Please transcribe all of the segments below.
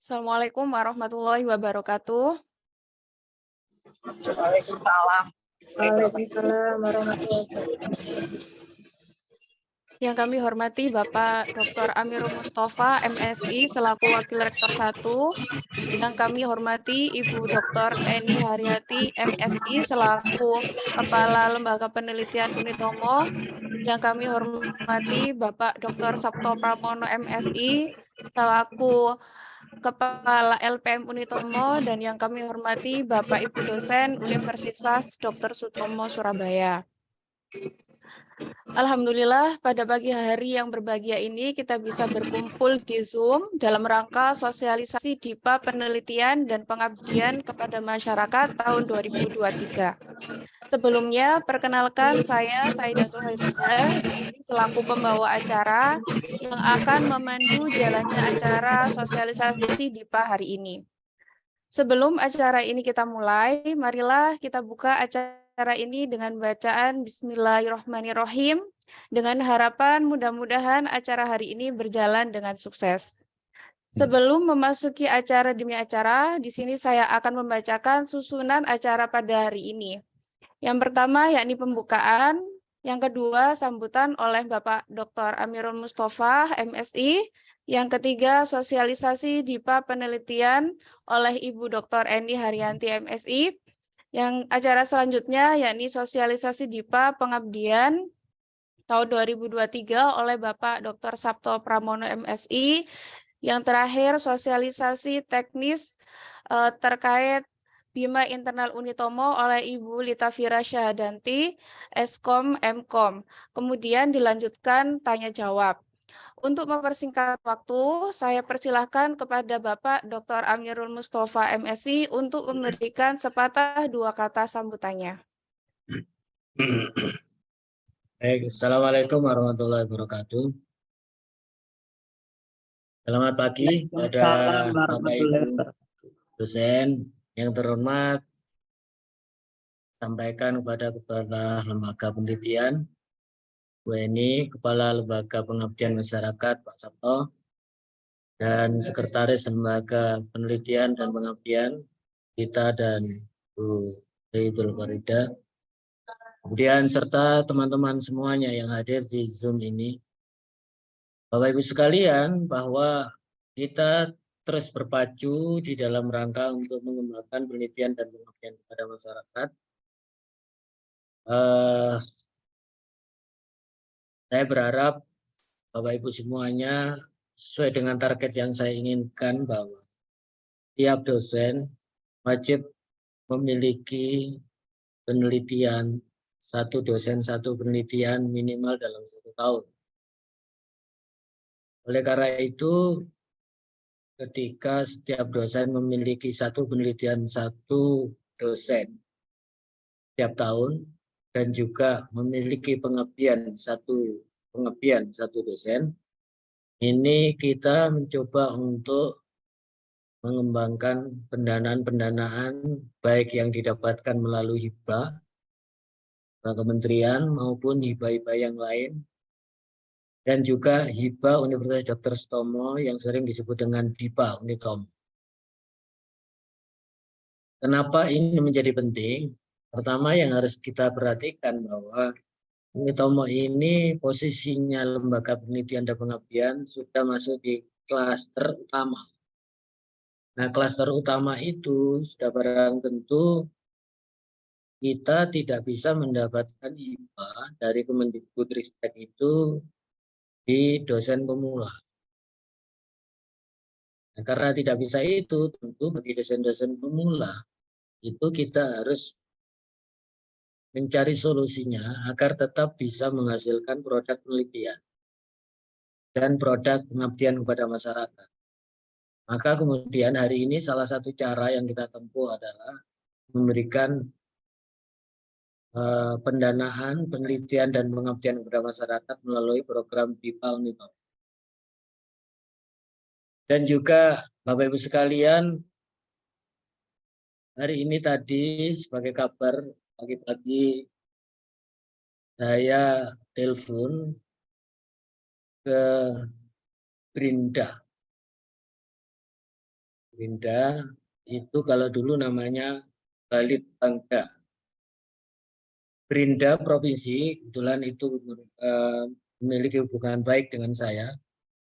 Assalamualaikum warahmatullahi wabarakatuh. Waalaikumsalam. Waalaikumsalam warahmatullahi wabarakatuh. Yang kami hormati Bapak Dr. Amirul Mustafa, MSI, selaku Wakil Rektor 1. Yang kami hormati Ibu Dr. Eni Haryati, MSI, selaku Kepala Lembaga Penelitian Unitomo. Yang kami hormati Bapak Dr. Sabto Pramono, MSI, selaku Kepala LPM Unitomo, dan yang kami hormati Bapak Ibu dosen Universitas Dr. Sutomo, Surabaya. Alhamdulillah pada pagi hari yang berbahagia ini kita bisa berkumpul di Zoom dalam rangka sosialisasi DIPA Penelitian dan Pengabdian kepada Masyarakat tahun 2023. Sebelumnya, perkenalkan saya Saidatul Haidah di sini selaku pembawa acara yang akan memandu jalannya acara sosialisasi DIPA hari ini. Sebelum acara ini kita mulai, marilah kita buka acara ini dengan bacaan Bismillahirrahmanirrahim, dengan harapan mudah-mudahan acara hari ini berjalan dengan sukses. Sebelum memasuki acara demi acara, di sini saya akan membacakan susunan acara pada hari ini. Yang pertama yakni pembukaan, yang kedua sambutan oleh Bapak Dr. Amirul Mustafa, MSI, yang ketiga sosialisasi DIPA Penelitian oleh Ibu Dr. Eni Haryanti, MSI, yang acara selanjutnya yakni sosialisasi DIPA Pengabdian tahun 2023 oleh Bapak Dr. Sabto Pramono, MSI, yang terakhir sosialisasi teknis terkait Bima Internal Unitomo oleh Ibu Lita Fira Syahadanti, Eskom Mkom. Kemudian dilanjutkan tanya jawab. Untuk mempersingkat waktu, saya persilahkan kepada Bapak Dr. Amirul Mustafa, MSI, untuk memberikan sepatah dua kata sambutannya. Baik, Assalamualaikum warahmatullahi wabarakatuh. Selamat pagi pada Bapak Ibu dosen yang terhormat, sampaikan kepada Kepala Lembaga Penelitian WNI, Kepala Lembaga Pengabdian Masyarakat Pak Sabto, dan Sekretaris Lembaga Penelitian dan Pengabdian kita dan Bu Zaidul Farida. Kemudian serta teman-teman semuanya yang hadir di Zoom ini. Bapak Ibu sekalian, bahwa kita terus berpacu di dalam rangka untuk mengembangkan penelitian dan pengabdian kepada masyarakat. Saya berharap Bapak Ibu semuanya sesuai dengan target yang saya inginkan, bahwa tiap dosen wajib memiliki penelitian, satu dosen satu penelitian minimal dalam 1 tahun. Oleh karena itu, ketika setiap dosen memiliki satu penelitian satu dosen setiap tahun, dan juga memiliki pengabdian satu dosen, ini kita mencoba untuk mengembangkan pendanaan baik yang didapatkan melalui hibah kementerian maupun hibah-hibah yang lain, dan juga hibah Universitas Dr. Sutomo yang sering disebut dengan DIPA Unitomo. Kenapa ini menjadi penting? Pertama yang harus kita perhatikan bahwa Unitomo ini posisinya lembaga penelitian dan pengabdian sudah masuk di klaster utama. Nah, klaster utama itu sudah barang tentu kita tidak bisa mendapatkan hibah dari Kemendikbudristek itu di dosen pemula. Nah, karena tidak bisa itu, tentu bagi dosen-dosen pemula itu kita harus mencari solusinya agar tetap bisa menghasilkan produk penelitian dan produk pengabdian kepada masyarakat. Maka kemudian hari ini salah satu cara yang kita tempuh adalah memberikan pendanaan, penelitian, dan pengabdian kepada masyarakat melalui program DIPA Unitomo. Dan juga Bapak Ibu sekalian, hari ini tadi sebagai kabar pagi-pagi saya telepon ke Brinda Brinda itu kalau dulu namanya Balitbangda. Brinda provinsi, kebetulan itu memiliki hubungan baik dengan saya.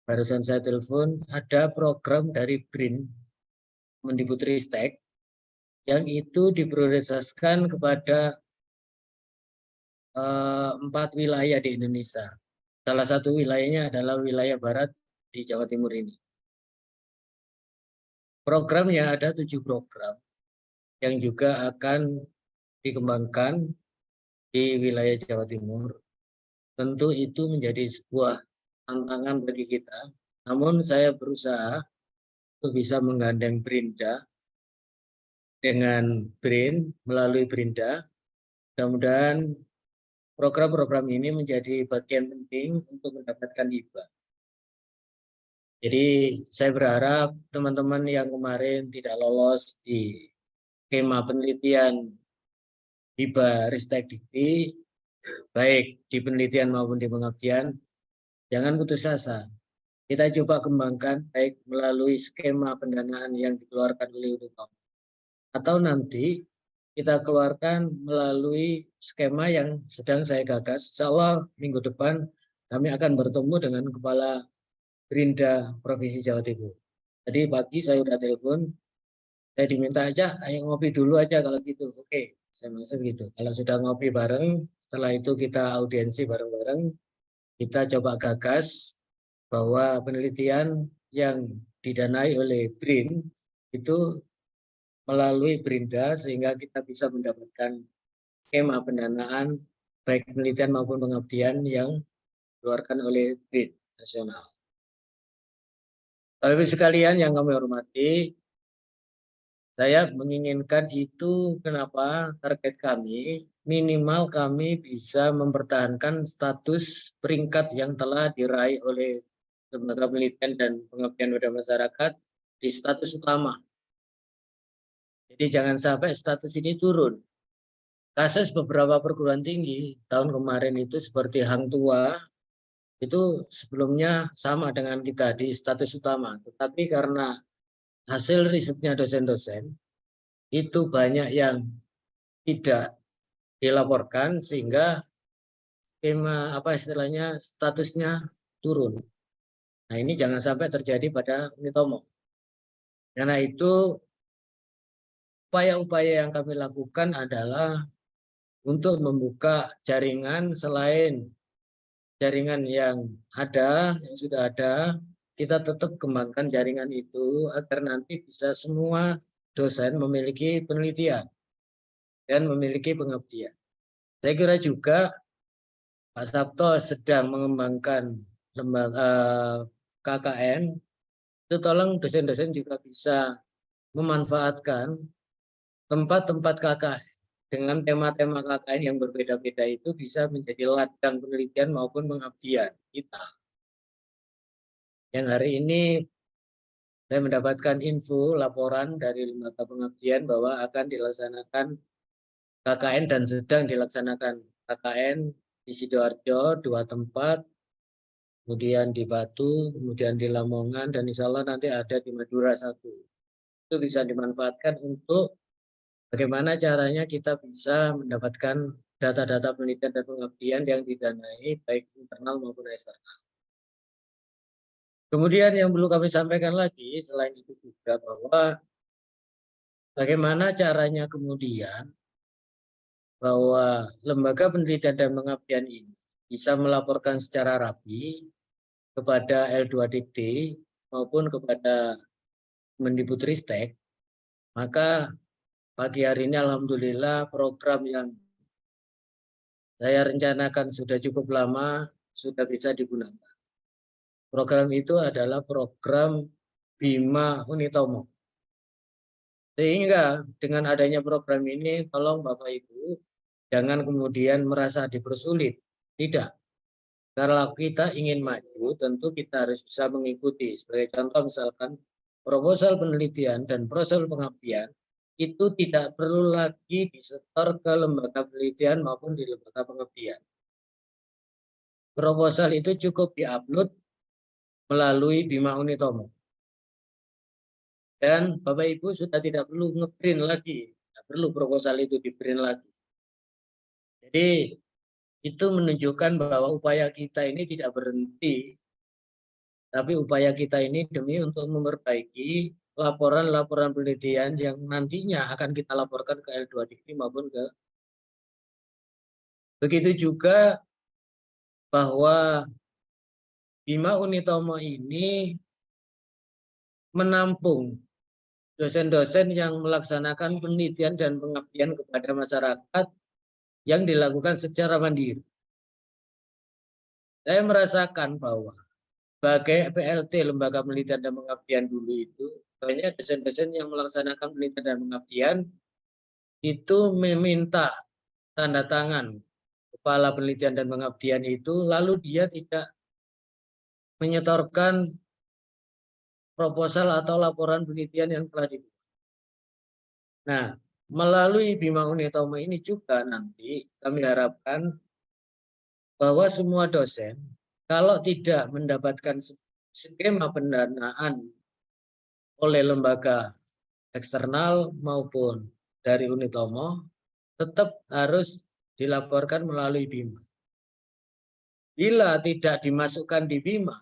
Barusan saya telepon, ada program dari BRIN, Mendikbudristek, yang itu diprioritaskan kepada 4 wilayah di Indonesia. Salah satu wilayahnya adalah wilayah barat di Jawa Timur ini. Programnya ada 7 program yang juga akan dikembangkan di wilayah Jawa Timur. Tentu itu menjadi sebuah tantangan bagi kita. Namun saya berusaha untuk bisa menggandeng Brinda dengan BRIN melalui Brinda. Mudah-mudahan program-program ini menjadi bagian penting untuk mendapatkan hibah. Jadi saya berharap teman-teman yang kemarin tidak lolos di skema penelitian hibah Ristek Dikti, baik di penelitian maupun di pengabdian, jangan putus asa. Kita coba kembangkan baik melalui skema pendanaan yang dikeluarkan oleh Urutom, atau nanti kita keluarkan melalui skema yang sedang saya gagas. Insya Allah minggu depan kami akan bertemu dengan Kepala Brinda Provinsi Jawa Timur. Tadi pagi saya udah telepon, saya diminta aja, ayo ngopi dulu aja kalau gitu. Oke, saya maksud gitu. Kalau sudah ngopi bareng, setelah itu kita audiensi bareng-bareng, kita coba gagas bahwa penelitian yang didanai oleh BRIN itu melalui Brinda sehingga kita bisa mendapatkan skema pendanaan baik penelitian maupun pengabdian yang dikeluarkan oleh BRIN nasional. Bapak Ibu sekalian yang kami hormati, saya menginginkan itu kenapa target kami minimal kami bisa mempertahankan status peringkat yang telah diraih oleh Lembaga Penelitian dan Pengabdian pada Masyarakat di status utama. Jadi jangan sampai status ini turun. Kasus beberapa perguruan tinggi tahun kemarin itu seperti Hang Tua itu sebelumnya sama dengan kita di status utama, tetapi karena hasil risetnya dosen-dosen itu banyak yang tidak dilaporkan sehingga skema istilahnya statusnya turun. Nah ini jangan sampai terjadi pada Unitomo. Karena itu upaya-upaya yang kami lakukan adalah untuk membuka jaringan selain jaringan yang sudah ada, kita tetap kembangkan jaringan itu agar nanti bisa semua dosen memiliki penelitian dan memiliki pengabdian. Saya kira juga Pak Sabto sedang mengembangkan lembaga KKN, itu tolong dosen-dosen juga bisa memanfaatkan tempat-tempat KKN dengan tema-tema KKN yang berbeda-beda itu bisa menjadi ladang penelitian maupun pengabdian kita. Yang hari ini saya mendapatkan info laporan dari lembaga pengabdian bahwa akan dilaksanakan KKN dan sedang dilaksanakan KKN di Sidoarjo 2 tempat, kemudian di Batu, kemudian di Lamongan, dan insya Allah nanti ada di Madura 1. Itu bisa dimanfaatkan untuk bagaimana caranya kita bisa mendapatkan data-data penelitian dan pengabdian yang didanai baik internal maupun eksternal. Kemudian yang perlu kami sampaikan lagi selain itu juga bahwa bagaimana caranya kemudian bahwa lembaga penelitian dan pengabdian ini bisa melaporkan secara rapi kepada L2DT maupun kepada Mendikbudristek, maka pagi hari ini alhamdulillah program yang saya rencanakan sudah cukup lama sudah bisa digunakan. Program itu adalah program Bima Unitomo. Sehingga dengan adanya program ini, tolong Bapak Ibu, jangan kemudian merasa dipersulit. Tidak. Kalau kita ingin maju, tentu kita harus bisa mengikuti. Sebagai contoh misalkan, proposal penelitian dan proposal pengabdian, itu tidak perlu lagi disetor ke lembaga penelitian maupun di lembaga pengabdian. Proposal itu cukup diupload melalui Bima Unitomo. Dan Bapak Ibu sudah tidak perlu ngeprint lagi, tidak perlu proposal itu di-print lagi. Jadi itu menunjukkan bahwa upaya kita ini tidak berhenti, tapi upaya kita ini demi untuk memperbaiki laporan-laporan penelitian yang nantinya akan kita laporkan ke L2DIKI maupun ke. Begitu juga bahwa Bima Unitomo ini menampung dosen-dosen yang melaksanakan penelitian dan pengabdian kepada masyarakat yang dilakukan secara mandiri. Saya merasakan bahwa sebagai PLT Lembaga Penelitian dan Pengabdian dulu itu banyak dosen-dosen yang melaksanakan penelitian dan pengabdian itu meminta tanda tangan kepala penelitian dan pengabdian itu, lalu dia tidak menyetorkan proposal atau laporan penelitian yang telah dibuat. Nah, melalui Bima Unitomo ini juga nanti kami harapkan bahwa semua dosen kalau tidak mendapatkan skema pendanaan oleh lembaga eksternal maupun dari Unitomo, tetap harus dilaporkan melalui Bima. Bila tidak dimasukkan di Bima,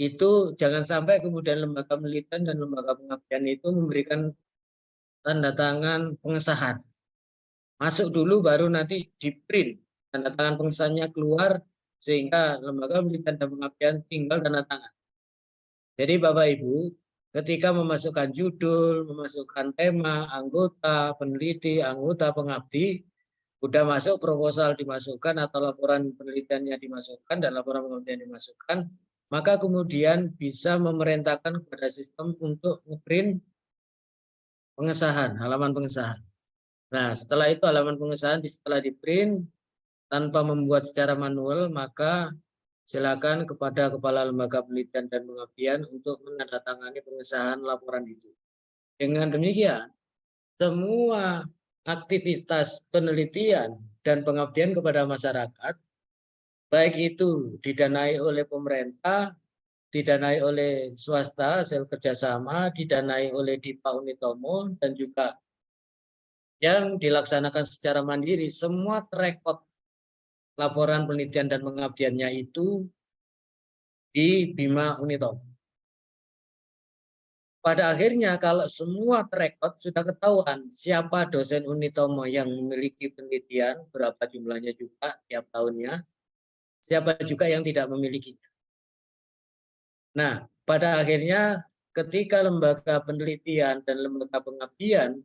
itu jangan sampai kemudian lembaga penelitian dan lembaga pengabdian itu memberikan tanda tangan pengesahan. Masuk dulu baru nanti di print, tanda tangan pengesahannya keluar sehingga lembaga penelitian dan pengabdian tinggal tanda tangan. Jadi Bapak Ibu, ketika memasukkan judul, memasukkan tema, anggota peneliti, anggota pengabdi, sudah masuk proposal dimasukkan atau laporan penelitiannya dimasukkan dan laporan pengabdian dimasukkan, maka kemudian bisa memerintahkan kepada sistem untuk ngeprint pengesahan, halaman pengesahan. Nah, setelah itu halaman pengesahan setelah di-print tanpa membuat secara manual, maka silakan kepada Kepala Lembaga Penelitian dan Pengabdian untuk menandatangani pengesahan laporan itu. Dengan demikian, semua aktivitas penelitian dan pengabdian kepada masyarakat, baik itu didanai oleh pemerintah, didanai oleh swasta, hasil kerjasama, didanai oleh DIPA Unitomo, dan juga yang dilaksanakan secara mandiri, semua terekod laporan penelitian dan pengabdiannya itu di Bima Unitomo. Pada akhirnya kalau semua terekod sudah ketahuan siapa dosen Unitomo yang memiliki penelitian, berapa jumlahnya juga tiap tahunnya, siapa juga yang tidak memilikinya. Nah, pada akhirnya ketika lembaga penelitian dan lembaga pengabdian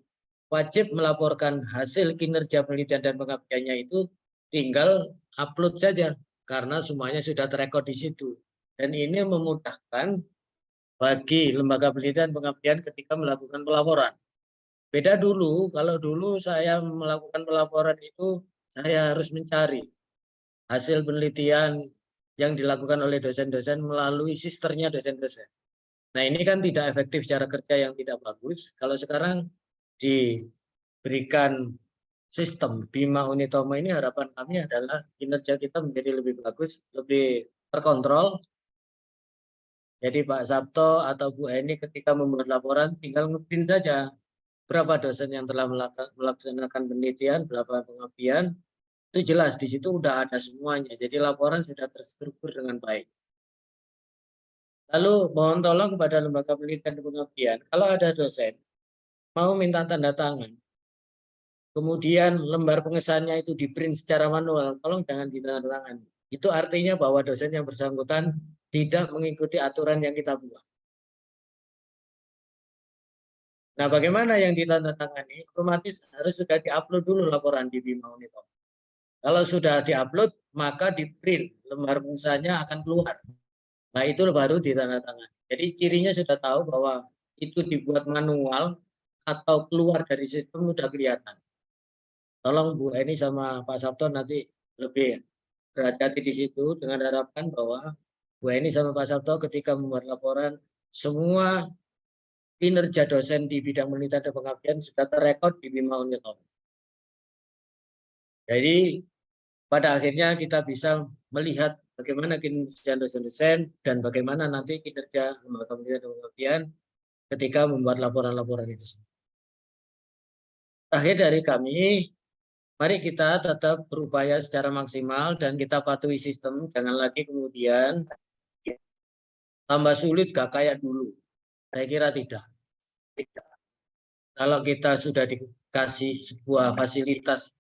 wajib melaporkan hasil kinerja penelitian dan pengabdiannya itu, tinggal upload saja karena semuanya sudah terekod di situ. Dan ini memudahkan bagi lembaga penelitian dan pengabdian ketika melakukan pelaporan. Beda dulu, kalau dulu saya melakukan pelaporan itu saya harus mencari hasil penelitian yang dilakukan oleh dosen-dosen melalui sisternya dosen-dosen. Nah, ini kan tidak efektif cara kerja yang tidak bagus. Kalau sekarang diberikan sistem Bima Unitomo ini, harapan kami adalah kinerja kita menjadi lebih bagus, lebih terkontrol. Jadi Pak Sabto atau Bu Eni ketika membuat laporan tinggal ngeprint saja berapa dosen yang telah melaksanakan penelitian, berapa pengabdian, itu jelas di situ udah ada semuanya. Jadi laporan sudah terstruktur dengan baik. Lalu mohon tolong kepada lembaga penelitian dan pengabdian, kalau ada dosen mau minta tanda tangan, kemudian lembar pengesahannya itu di-print secara manual, tolong jangan ditandatangani. Itu artinya bahwa dosen yang bersangkutan tidak mengikuti aturan yang kita buat. Nah, bagaimana yang ditandatangani? Otomatis harus sudah diupload dulu laporan di Bima Unitomo. Kalau sudah diupload, maka di-print, lembar pengesahannya akan keluar. Nah, itu baru ditandatangani. Jadi cirinya sudah tahu bahwa itu dibuat manual atau keluar dari sistem sudah kelihatan. Tolong Bu Eni sama Pak Sabto nanti lebih berhati-hati di situ dengan harapan bahwa Bu Eni sama Pak Sabto ketika membuat laporan, semua kinerja dosen di bidang penelitian dan pengabdian sudah terekod di Bima Unitomo. Jadi pada akhirnya kita bisa melihat bagaimana kinerja dosen-dosen dan bagaimana nanti kinerja lembaga penelitian dan pengabdian ketika membuat laporan-laporan itu. Terakhir dari kami, mari kita tetap berupaya secara maksimal dan kita patuhi sistem, jangan lagi kemudian tambah sulit gak kayak dulu. Saya kira tidak. Kalau kita sudah dikasih sebuah fasilitas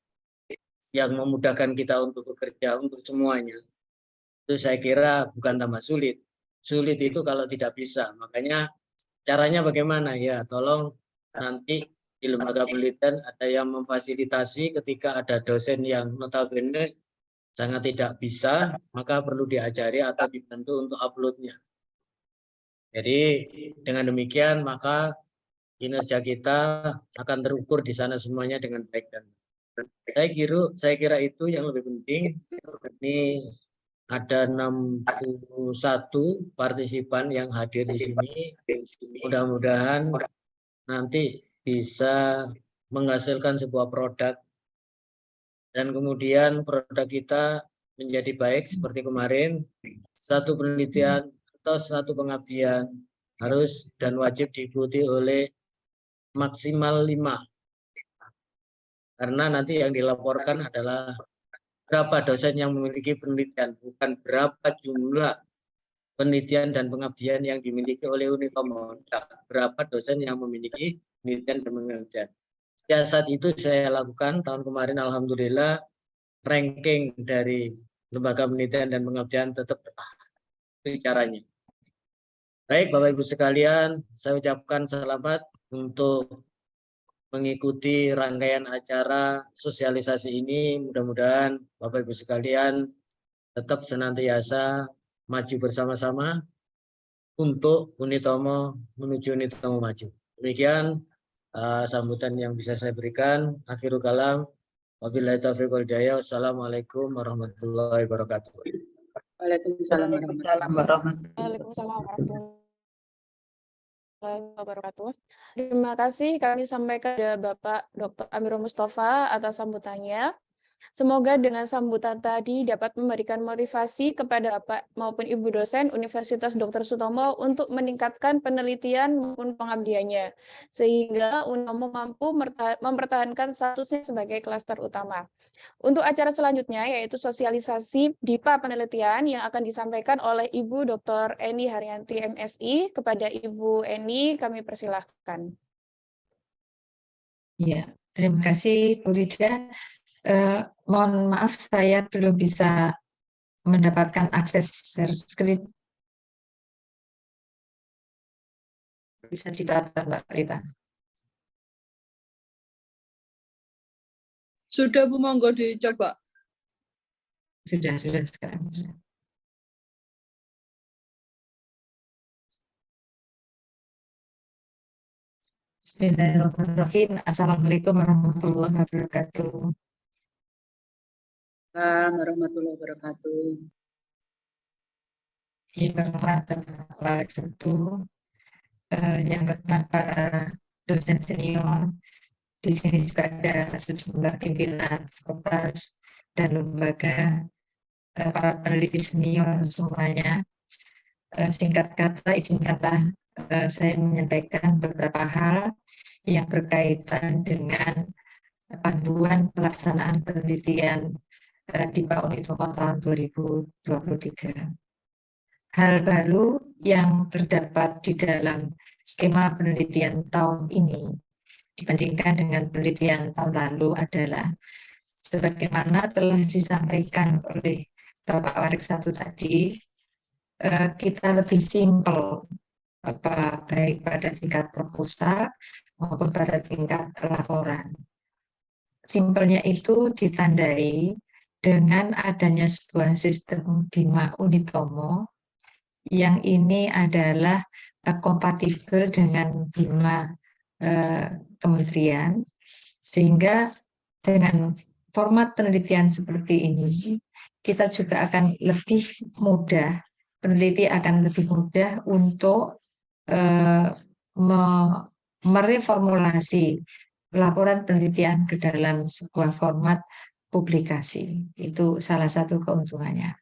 yang memudahkan kita untuk bekerja untuk semuanya, itu saya kira bukan tambah sulit. Sulit itu kalau tidak bisa. Makanya caranya bagaimana? Ya, tolong nanti di lembaga penelitian ada yang memfasilitasi ketika ada dosen yang notabene sangat tidak bisa, maka perlu diajari atau dibantu untuk uploadnya. Jadi dengan demikian maka kinerja kita akan terukur di sana semuanya dengan baik dan saya kira itu yang lebih penting. Ini ada 61 partisipan yang hadir di sini. Mudah-mudahan nanti bisa menghasilkan sebuah produk dan kemudian produk kita menjadi baik seperti kemarin. Satu penelitian atau satu pengabdian harus dan wajib diikuti oleh maksimal 5. Karena nanti yang dilaporkan adalah berapa dosen yang memiliki penelitian, bukan berapa jumlah penelitian dan pengabdian yang dimiliki oleh Unitomo. Berapa dosen yang memiliki penelitian dan pengabdian. Siasat itu saya lakukan tahun kemarin, alhamdulillah ranking dari lembaga penelitian dan pengabdian tetap itu caranya. Baik Bapak Ibu sekalian, saya ucapkan selamat untuk mengikuti rangkaian acara sosialisasi ini. Mudah-mudahan Bapak Ibu sekalian tetap senantiasa maju bersama-sama untuk Unitomo menuju Unitomo maju. Demikian sambutan yang bisa saya berikan. Akhirul kalam. Wabillahi taufiq wal hidayah. Wassalamualaikum warahmatullahi wabarakatuh. Waalaikumsalam warahmatullahi wabarakatuh. Waalaikumsalam warahmatullahi wabarakatuh. Terima kasih kami sampaikan kepada Bapak Dr. Amirul Mustafa atas sambutannya. Semoga dengan sambutan tadi dapat memberikan motivasi kepada Bapak maupun Ibu dosen Universitas Dr. Sutomo untuk meningkatkan penelitian maupun pengabdiannya, sehingga Unitomo mampu mempertahankan statusnya sebagai klaster utama. Untuk acara selanjutnya yaitu sosialisasi DIPA penelitian yang akan disampaikan oleh Ibu Dr. Eni Haryanti MSI. Kepada Ibu Eni kami persilahkan. Ya, terima kasih Bu Lida. Mohon maaf saya belum bisa mendapatkan akses share screen. Bisa ditata Mbak Rita. Sudah Bu, monggo dicoba. Sudah sekarang sudah. Bismillahirrahmanirrahim. Assalamualaikum warahmatullahi wabarakatuh. Warahmatullahi wabarakatuh. Yang hormat para dosen senior, di sini juga ada sejumlah pimpinan fakultas dan lembaga, para peneliti senior semuanya. Singkat kata, izinkanlah saya menyampaikan beberapa hal yang berkaitan dengan panduan pelaksanaan penelitian DIPA Unitomo tahun 2023. Hal baru yang terdapat di dalam skema penelitian tahun ini dibandingkan dengan penelitian tahun lalu adalah sebagaimana telah disampaikan oleh Bapak Warik 1 tadi, kita lebih simpel baik pada tingkat proposal maupun pada tingkat laporan. Simpelnya itu ditandai dengan adanya sebuah sistem BIMA Unitomo yang ini adalah kompatibel dengan BIMA kementerian, sehingga dengan format penelitian seperti ini kita juga akan lebih mudah, peneliti akan lebih mudah untuk mereformulasi laporan penelitian ke dalam sebuah format publikasi. Itu salah satu keuntungannya.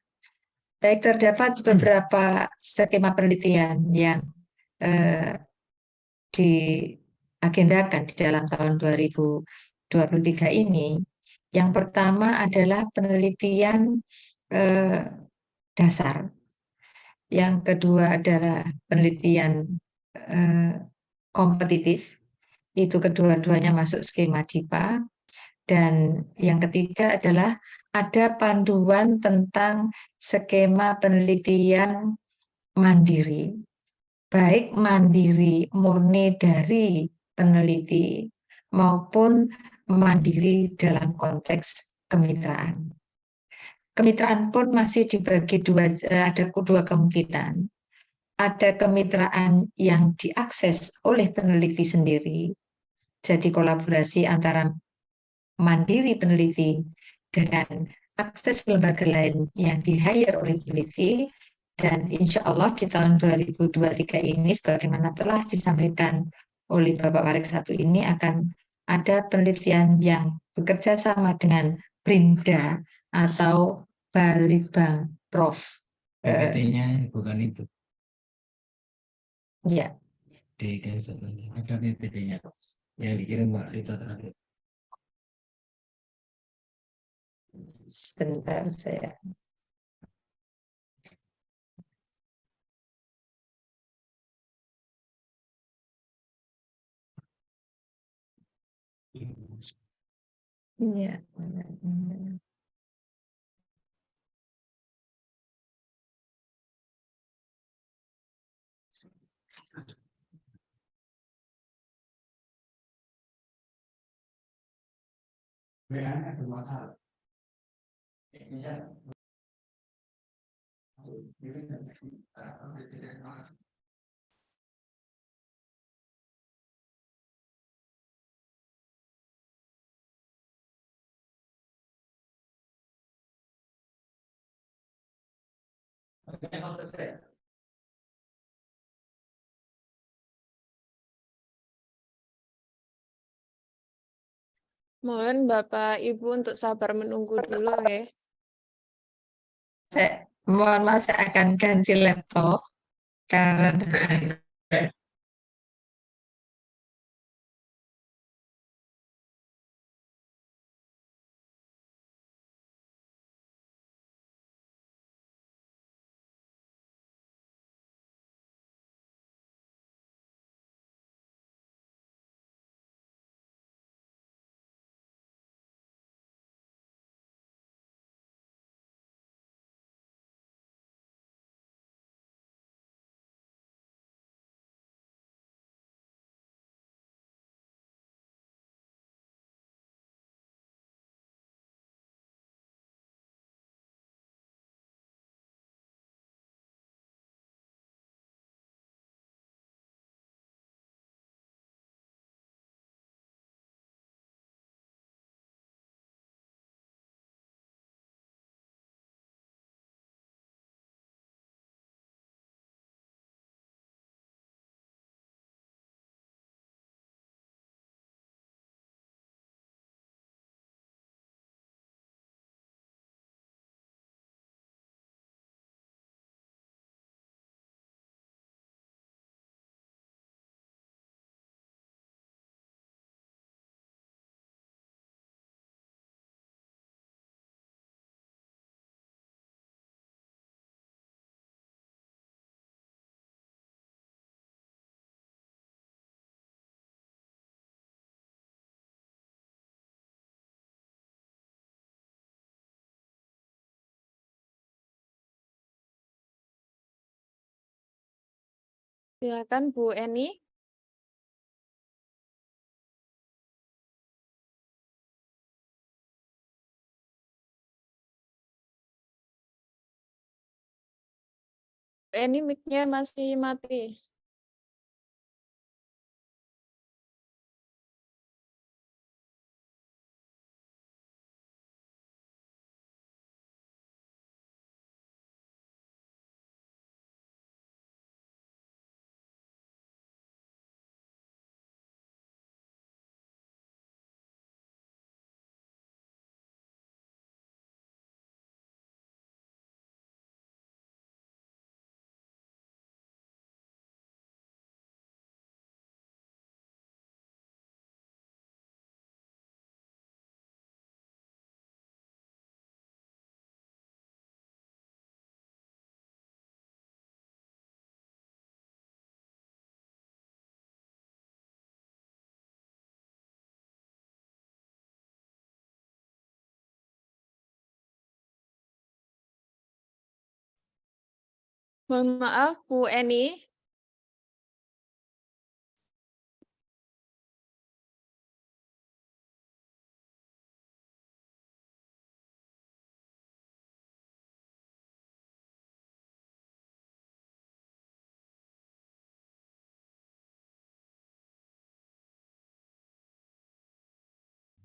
Baik, terdapat beberapa skema penelitian yang diagendakan di dalam tahun 2023 ini, yang pertama adalah penelitian dasar, yang kedua adalah penelitian kompetitif, itu kedua-duanya masuk skema DIPA, dan yang ketiga adalah ada panduan tentang skema penelitian mandiri, baik mandiri murni dari peneliti maupun mandiri dalam konteks kemitraan. Kemitraan pun masih dibagi ada dua kemungkinan. Ada kemitraan yang diakses oleh peneliti sendiri, jadi kolaborasi antara mandiri peneliti dengan akses lembaga lain yang di-hire oleh peneliti. Dan insya Allah di tahun 2023 ini, sebagaimana telah disampaikan oleh Bapak Warik satu ini, akan ada penelitian yang bekerja sama dengan Brinda atau Balitbang Prof. PPT-nya bukan itu. Ya, Di ada PPT-nya yang dikirim Mbak Rita terakhir. sebentar saya. Ya. Mohon Bapak Ibu untuk sabar menunggu dulu ya. Saya mohon maaf, saya akan ganti laptop karena Silakan Bu Eni. Bu Eni mic-nya masih mati. Mohon maaf, Bu Eni.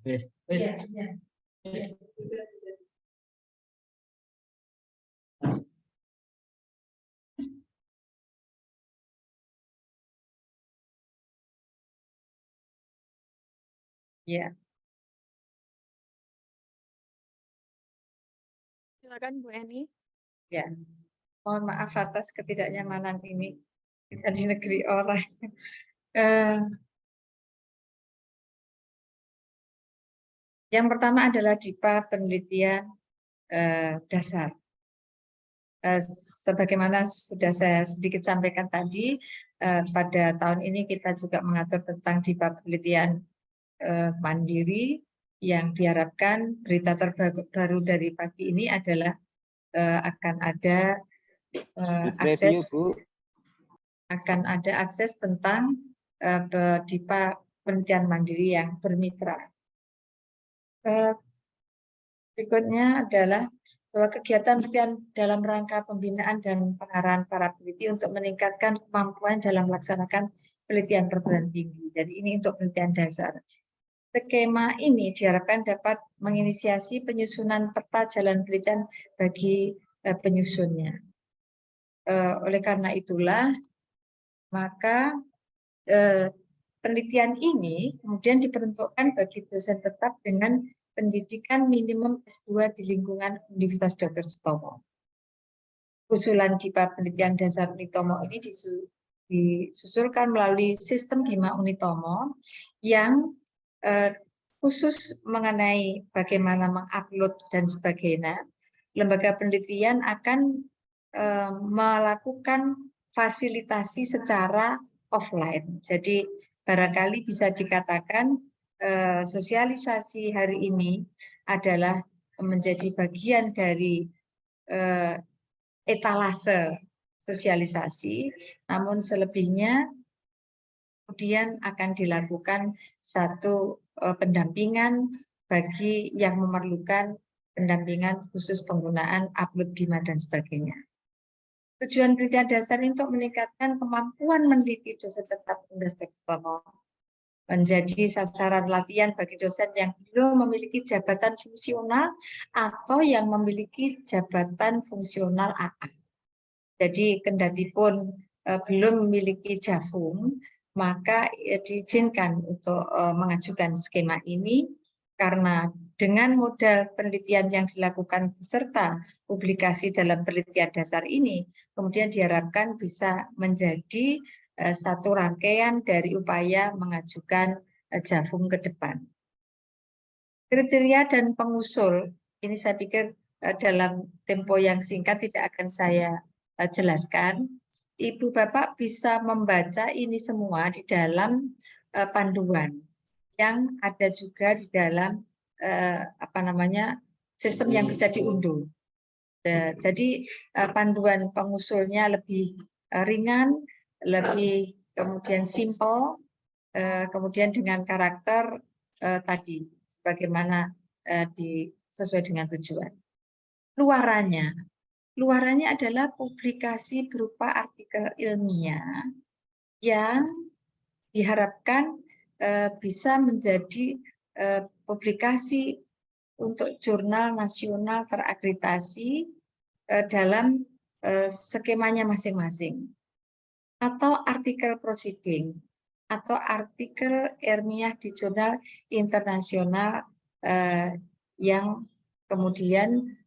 Wes, wes. Ya, Silakan Bu Eni. ya. Mohon maaf atas ketidaknyamanan ini. Kita di negeri orang. Eh, yang pertama adalah DIPA penelitian dasar. Sebagaimana sudah saya sedikit sampaikan tadi, pada tahun ini kita juga mengatur tentang DIPA penelitian mandiri, yang diharapkan berita terbaru dari pagi ini adalah akan ada akses tentang DIPA penelitian mandiri yang bermitra. Berikutnya adalah bahwa kegiatan penelitian dalam rangka pembinaan dan pengarahan para peneliti untuk meningkatkan kemampuan dalam melaksanakan penelitian perguruan tinggi. Jadi ini untuk penelitian dasar. Skema ini diharapkan dapat menginisiasi penyusunan peta jalan penelitian bagi penyusunnya. Oleh karena itulah, maka penelitian ini kemudian diperuntukkan bagi dosen tetap dengan pendidikan minimum S2 di lingkungan Universitas Dr. Sutomo. Usulan DIPA penelitian dasar Unitomo ini disusulkan melalui sistem Bima Unitomo yang khusus mengenai bagaimana mengupload dan sebagainya. Lembaga penelitian akan melakukan fasilitasi secara offline. Jadi barangkali bisa dikatakan sosialisasi hari ini adalah menjadi bagian dari etalase sosialisasi, namun selebihnya kemudian akan dilakukan satu pendampingan bagi yang memerlukan pendampingan khusus penggunaan upload Bima dan sebagainya. Tujuan penelitian dasar ini untuk meningkatkan kemampuan meneliti dosen tetap Universitas Sutomo, menjadi sasaran latihan bagi dosen yang belum memiliki jabatan fungsional atau yang memiliki jabatan fungsional AA. Jadi kendati pun belum memiliki JAFUM, maka diizinkan untuk mengajukan skema ini karena dengan modal penelitian yang dilakukan beserta publikasi dalam penelitian dasar ini, kemudian diharapkan bisa menjadi satu rangkaian dari upaya mengajukan JAFUM ke depan. Kriteria dan pengusul, ini saya pikir dalam tempo yang singkat tidak akan saya jelaskan. Ibu Bapak bisa membaca ini semua di dalam panduan yang ada juga di dalam sistem yang bisa diunduh. Jadi panduan pengusulnya lebih ringan, lebih kemudian simple, kemudian dengan karakter tadi sebagaimana sesuai dengan tujuan. Luarannya adalah publikasi berupa artikel ilmiah yang diharapkan bisa menjadi publikasi untuk jurnal nasional terakreditasi dalam skemanya masing-masing, atau artikel proceeding, atau artikel ilmiah di jurnal internasional yang kemudian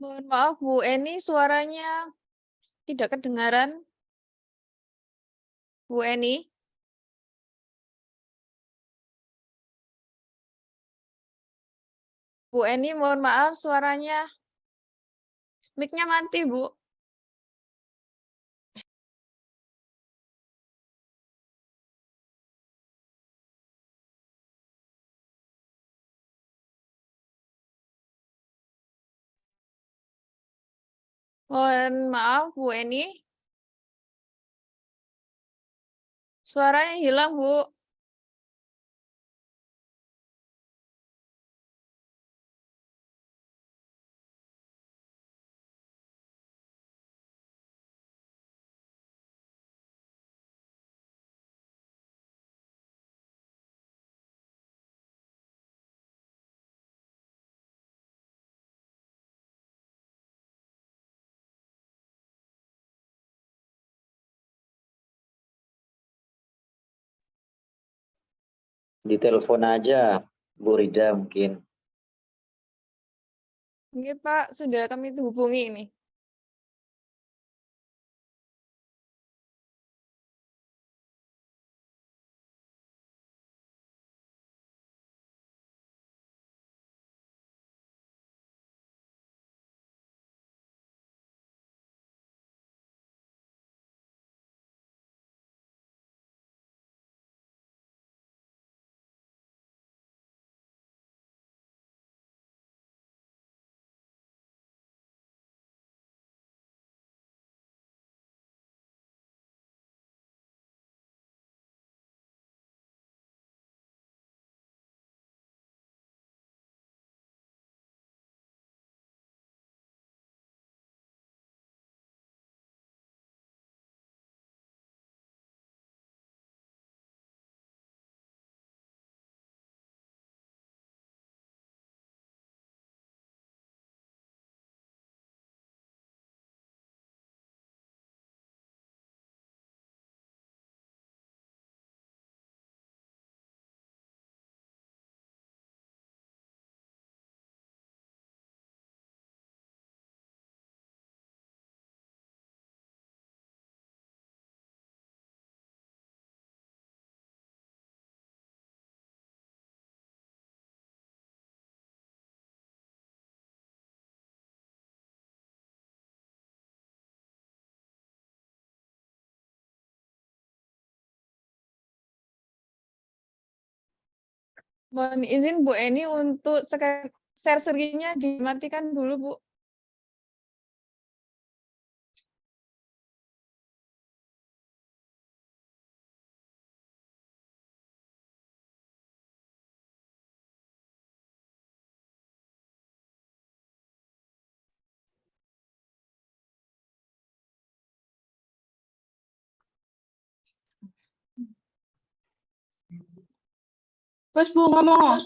Mohon maaf, Bu Eni, suaranya tidak kedengaran. Bu Eni. Bu Eni, mohon maaf, suaranya. Mic-nya mati, Bu. Mohon maaf, Bu Eni. Suaranya hilang, Bu. Ditelepon aja, Bu Rida mungkin. Oke, Pak, sudah kami hubungi ini. Mohon izin Bu Eni untuk share screen-nya dimatikan dulu, Bu. Terus Bu ngomong.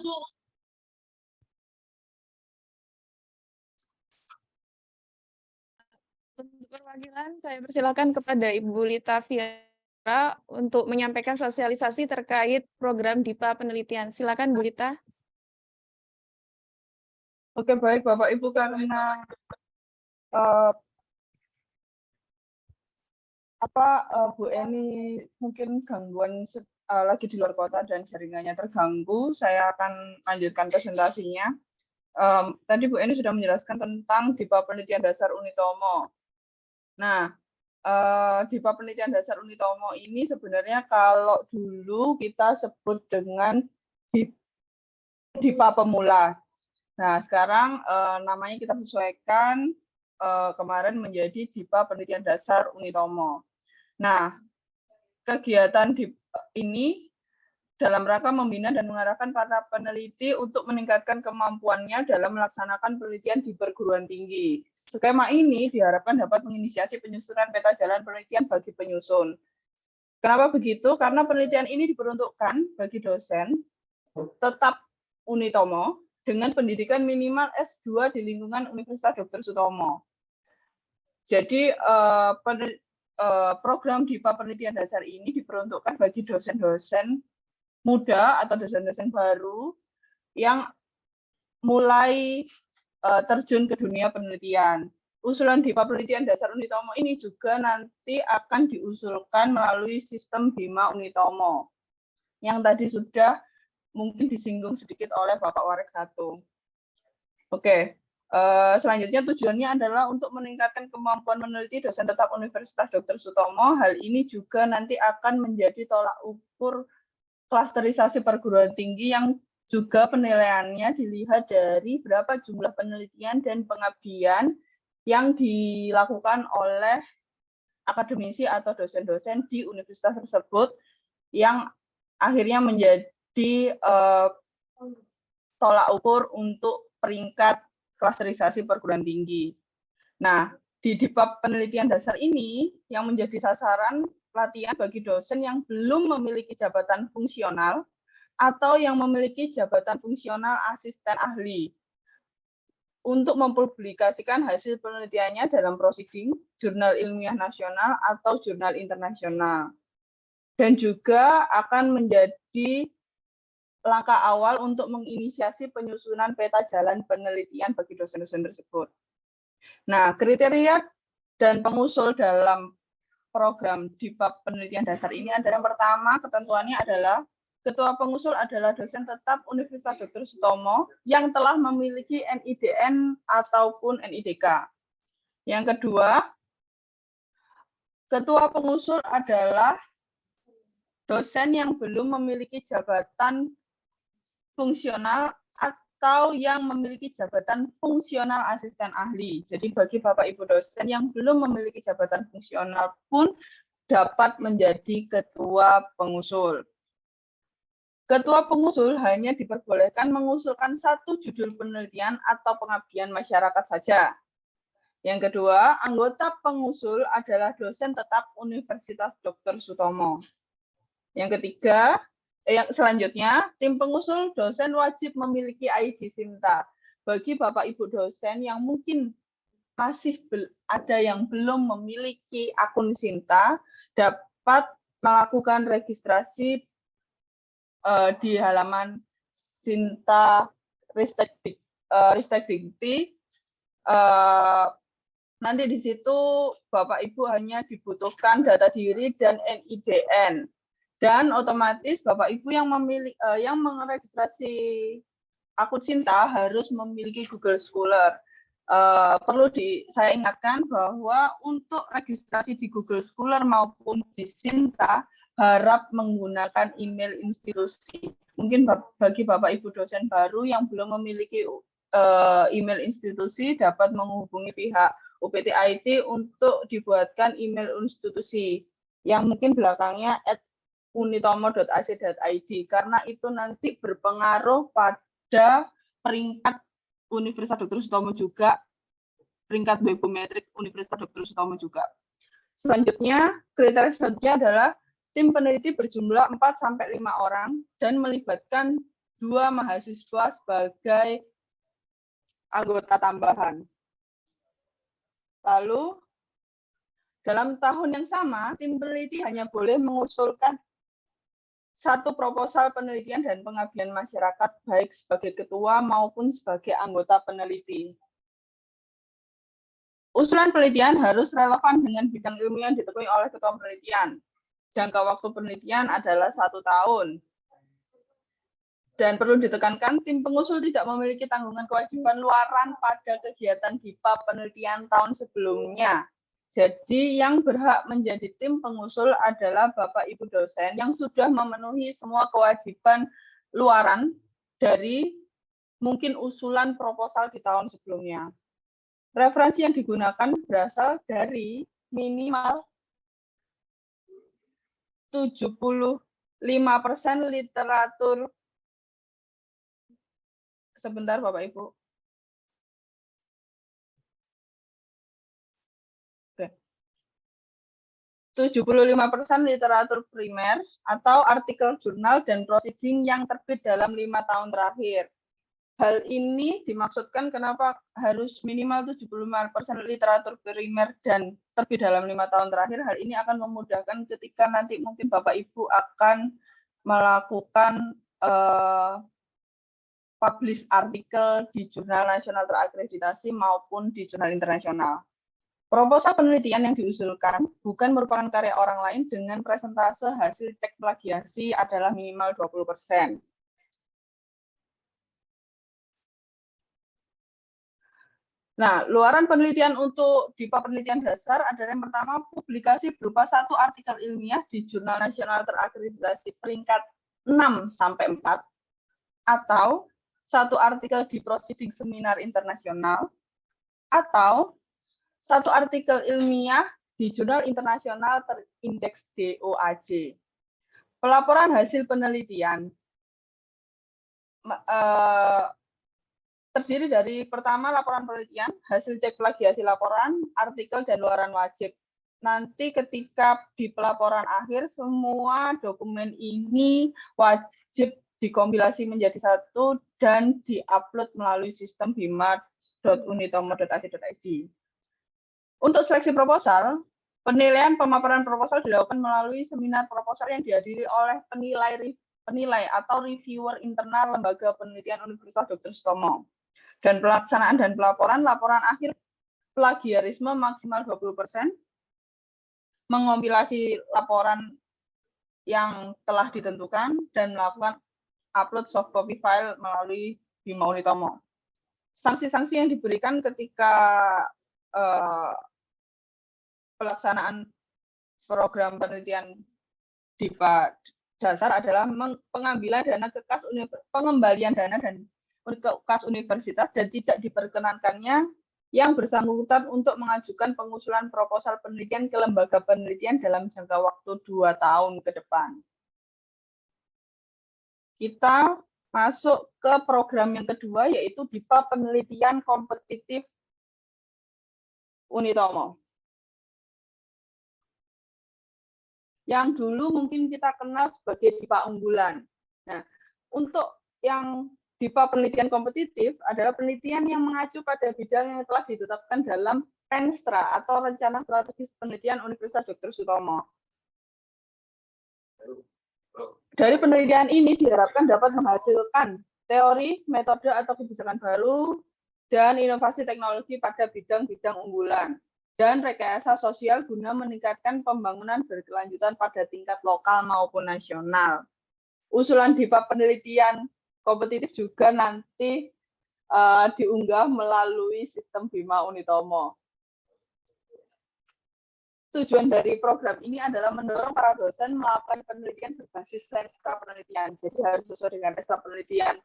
Untuk perwakilan, saya persilakan kepada Ibu Lita Fiera untuk menyampaikan sosialisasi terkait program DIPA penelitian. Silakan, Bu Lita. Oke, baik Bapak Ibu, karena Bu Eni mungkin gangguan lagi di luar kota dan jaringannya terganggu, saya akan lanjutkan presentasinya. Tadi Bu Eni sudah menjelaskan tentang DIPA penelitian dasar Unitomo. Nah, DIPA penelitian dasar Unitomo ini sebenarnya kalau dulu kita sebut dengan DIPA pemula. Nah, sekarang namanya kita sesuaikan kemarin menjadi DIPA penelitian dasar Unitomo. Nah, kegiatan ini dalam rangka membina dan mengarahkan para peneliti untuk meningkatkan kemampuannya dalam melaksanakan penelitian di perguruan tinggi. Skema ini diharapkan dapat menginisiasi penyusunan peta jalan penelitian bagi penyusun. Kenapa begitu? Karena penelitian ini diperuntukkan bagi dosen tetap Unitomo dengan pendidikan minimal S2 di lingkungan Universitas Dr. Sutomo. Jadi program DIPA penelitian dasar ini diperuntukkan bagi dosen-dosen muda atau dosen-dosen baru yang mulai terjun ke dunia penelitian. Usulan DIPA penelitian dasar Unitomo ini juga nanti akan diusulkan melalui sistem BIMA Unitomo yang tadi sudah mungkin disinggung sedikit oleh Bapak Warek 1. Oke. Selanjutnya tujuannya adalah untuk meningkatkan kemampuan meneliti dosen tetap Universitas Dr. Sutomo. Hal ini juga nanti akan menjadi tolak ukur klasterisasi perguruan tinggi yang juga penilaiannya dilihat dari berapa jumlah penelitian dan pengabdian yang dilakukan oleh akademisi atau dosen-dosen di universitas tersebut yang akhirnya menjadi tolak ukur untuk peringkat klasterisasi perguruan tinggi. Nah, di DIPA penelitian dasar ini yang menjadi sasaran pelatihan bagi dosen yang belum memiliki jabatan fungsional atau yang memiliki jabatan fungsional asisten ahli untuk mempublikasikan hasil penelitiannya dalam proceeding, jurnal ilmiah nasional atau jurnal internasional. Dan juga akan menjadi langkah awal untuk menginisiasi penyusunan peta jalan penelitian bagi dosen-dosen tersebut. Nah, kriteria dan pengusul dalam program DIPA penelitian dasar ini adalah yang pertama, ketentuannya adalah Ketua pengusul adalah dosen tetap Universitas Dr. Sutomo yang telah memiliki NIDN ataupun NIDK. Yang kedua, Ketua pengusul adalah dosen yang belum memiliki jabatan fungsional atau yang memiliki jabatan fungsional asisten ahli. Jadi bagi Bapak Ibu dosen yang belum memiliki jabatan fungsional pun dapat menjadi ketua pengusul. Ketua pengusul hanya diperbolehkan mengusulkan satu judul penelitian atau pengabdian masyarakat saja. Yang kedua, anggota pengusul adalah dosen tetap Universitas Dr. Sutomo. Yang ketiga, selanjutnya, tim pengusul dosen wajib memiliki ID SINTA. Bagi Bapak Ibu dosen yang mungkin masih ada yang belum memiliki akun SINTA, dapat melakukan registrasi di halaman SINTA Ristek Dikti. Nanti di situ Bapak Ibu hanya dibutuhkan data diri dan NIDN. Dan otomatis Bapak Ibu yang meregistrasi akun SINTA harus memiliki Google Scholar. Perlu saya ingatkan bahwa untuk registrasi di Google Scholar maupun di SINTA harap menggunakan email institusi. Mungkin bagi Bapak Ibu dosen baru yang belum memiliki email institusi dapat menghubungi pihak UPT IT untuk dibuatkan email institusi yang mungkin belakangnya @unitomo.ac.id karena itu nanti berpengaruh pada peringkat Universitas Dr. Sutomo juga, peringkat Webometrik Universitas Dr. Sutomo juga. Selanjutnya, kriteria selanjutnya adalah tim peneliti berjumlah 4-5 orang dan melibatkan 2 mahasiswa sebagai anggota tambahan. Lalu, dalam tahun yang sama, tim peneliti hanya boleh mengusulkan 1 proposal penelitian dan pengabdian masyarakat baik sebagai ketua maupun sebagai anggota peneliti. Usulan penelitian harus relevan dengan bidang ilmu yang ditekuni oleh ketua penelitian. Jangka waktu penelitian adalah 1 tahun. Dan perlu ditekankan, tim pengusul tidak memiliki tanggungan kewajiban luaran pada kegiatan DIPA penelitian tahun sebelumnya. Jadi yang berhak menjadi tim pengusul adalah Bapak Ibu dosen yang sudah memenuhi semua kewajiban luaran dari mungkin usulan proposal di tahun sebelumnya. Referensi yang digunakan berasal dari minimal 75% literatur. Sebentar Bapak Ibu. Oke. 75% literatur primer atau artikel jurnal dan proceeding yang terbit dalam 5 tahun terakhir. Hal ini dimaksudkan kenapa harus minimal 75% literatur primer dan terbit dalam 5 tahun terakhir. Hal ini akan memudahkan ketika nanti mungkin Bapak Ibu akan melakukan publish artikel di jurnal nasional terakreditasi maupun di jurnal internasional. Proposal penelitian yang diusulkan bukan merupakan karya orang lain dengan presentase hasil cek plagiasi adalah minimal 20%. Nah, luaran penelitian untuk DIPA penelitian dasar adalah yang pertama, publikasi berupa 1 artikel ilmiah di jurnal nasional terakreditasi peringkat 6-4, atau 1 artikel di proceeding seminar internasional, atau satu artikel ilmiah di jurnal internasional terindeks DOAJ. Pelaporan hasil penelitian terdiri dari pertama laporan penelitian, hasil cek plagiasi laporan, artikel, dan luaran wajib. Nanti ketika di pelaporan akhir, semua dokumen ini wajib dikompilasi menjadi satu dan diupload melalui sistem bima.unitomo.ac.id. Untuk seleksi proposal, penilaian pemaparan proposal dilakukan melalui seminar proposal yang dihadiri oleh penilai atau reviewer internal Lembaga Penelitian Universitas Dr. Sutomo. Dan pelaksanaan dan laporan akhir plagiarisme maksimal 20%, mengompilasi laporan yang telah ditentukan, dan melakukan upload soft copy file melalui Bima Unitomo. Sanksi-sanksi yang diberikan ketika pelaksanaan program penelitian DIPA dasar adalah pengambilan dana ke kas pengembalian dana dan ke kas universitas dan tidak diperkenankannya yang bersangkutan untuk mengajukan pengusulan proposal penelitian ke lembaga penelitian dalam jangka waktu 2 tahun ke depan. Kita masuk ke program yang kedua, yaitu DIPA Penelitian Kompetitif Unitomo. Yang dulu mungkin kita kenal sebagai DIPA unggulan. Nah, untuk yang DIPA penelitian kompetitif adalah penelitian yang mengacu pada bidang yang telah ditetapkan dalam Penstra atau Rencana Strategis Penelitian Universitas Dr. Sutomo. Dari penelitian ini diharapkan dapat menghasilkan teori, metode atau kebijakan baru, dan inovasi teknologi pada bidang-bidang unggulan, dan rekayasa sosial guna meningkatkan pembangunan berkelanjutan pada tingkat lokal maupun nasional. Usulan DIPA penelitian kompetitif juga nanti diunggah melalui sistem Bima Unitomo. Tujuan dari program ini adalah mendorong para dosen melakukan penelitian berbasis sentra penelitian. Jadi harus sesuai dengan sentra penelitian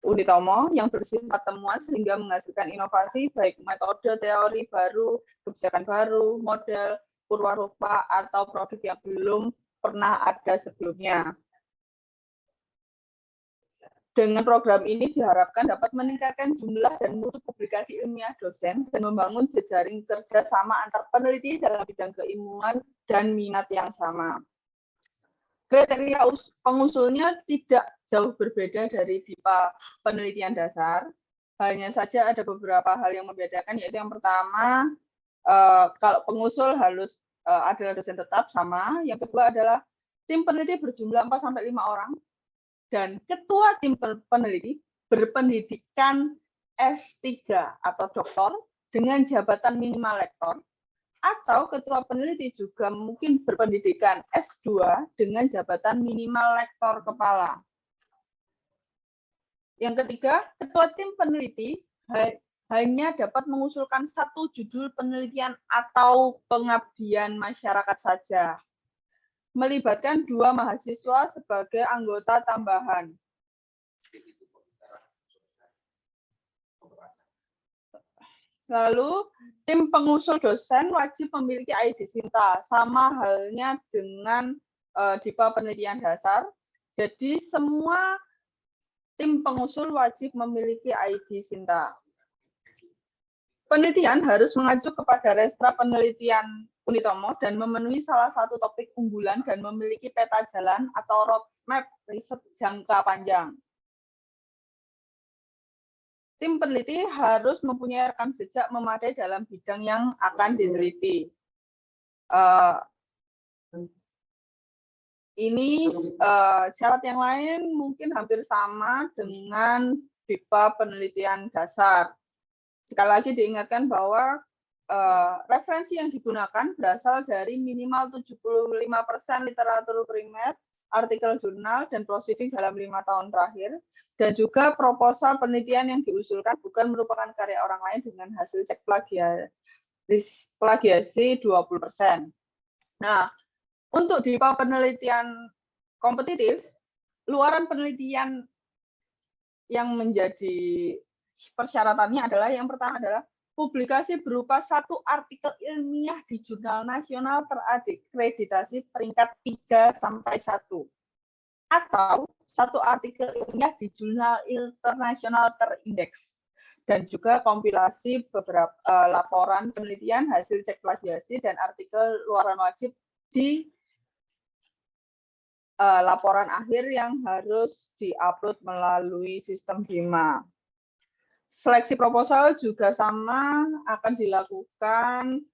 Unitomo yang bersifat temuan sehingga menghasilkan inovasi baik metode, teori baru, kebijakan baru, model, purwarupa, atau produk yang belum pernah ada sebelumnya. Dengan program ini diharapkan dapat meningkatkan jumlah dan mutu publikasi ilmiah dosen dan membangun jejaring kerjasama antar peneliti dalam bidang keilmuan dan minat yang sama. Kriteria pengusulnya tidak jauh berbeda dari DIPA penelitian dasar, hanya saja ada beberapa hal yang membedakan, yaitu yang pertama, kalau pengusul harus adalah dosen tetap sama, yang kedua adalah tim peneliti berjumlah 4-5 orang, dan ketua tim peneliti berpendidikan S3 atau doktor dengan jabatan minimal lektor, atau ketua peneliti juga mungkin berpendidikan S2 dengan jabatan minimal lektor kepala. Yang ketiga, ketua tim peneliti hanya dapat mengusulkan satu judul penelitian atau pengabdian masyarakat saja, melibatkan 2 mahasiswa sebagai anggota tambahan. Lalu, tim pengusul dosen wajib memiliki ID Sinta, sama halnya dengan DIPA penelitian dasar. Jadi, semua tim pengusul wajib memiliki ID Sinta. Penelitian harus mengacu kepada Restra Penelitian Unitomo dan memenuhi salah satu topik unggulan dan memiliki peta jalan atau roadmap riset jangka panjang. Tim peneliti harus mempunyai rekam jejak memadai dalam bidang yang akan diteliti. Ini syarat yang lain mungkin hampir sama dengan DIPA penelitian dasar. Sekali lagi diingatkan bahwa referensi yang digunakan berasal dari minimal 75% literatur primer, artikel jurnal, dan proceeding dalam 5 tahun terakhir, dan juga proposal penelitian yang diusulkan bukan merupakan karya orang lain dengan hasil cek plagiasi 20%. Nah, untuk DIPA penelitian kompetitif, luaran penelitian yang menjadi persyaratannya adalah yang pertama adalah publikasi berupa satu artikel ilmiah di jurnal nasional terakreditasi peringkat 3-1, atau satu artikel ilmiah di jurnal internasional terindeks, dan juga kompilasi beberapa laporan penelitian, hasil cek plagiasi, dan artikel luaran wajib di laporan akhir yang harus diupload melalui sistem BIMA. Seleksi proposal juga sama akan dilakukan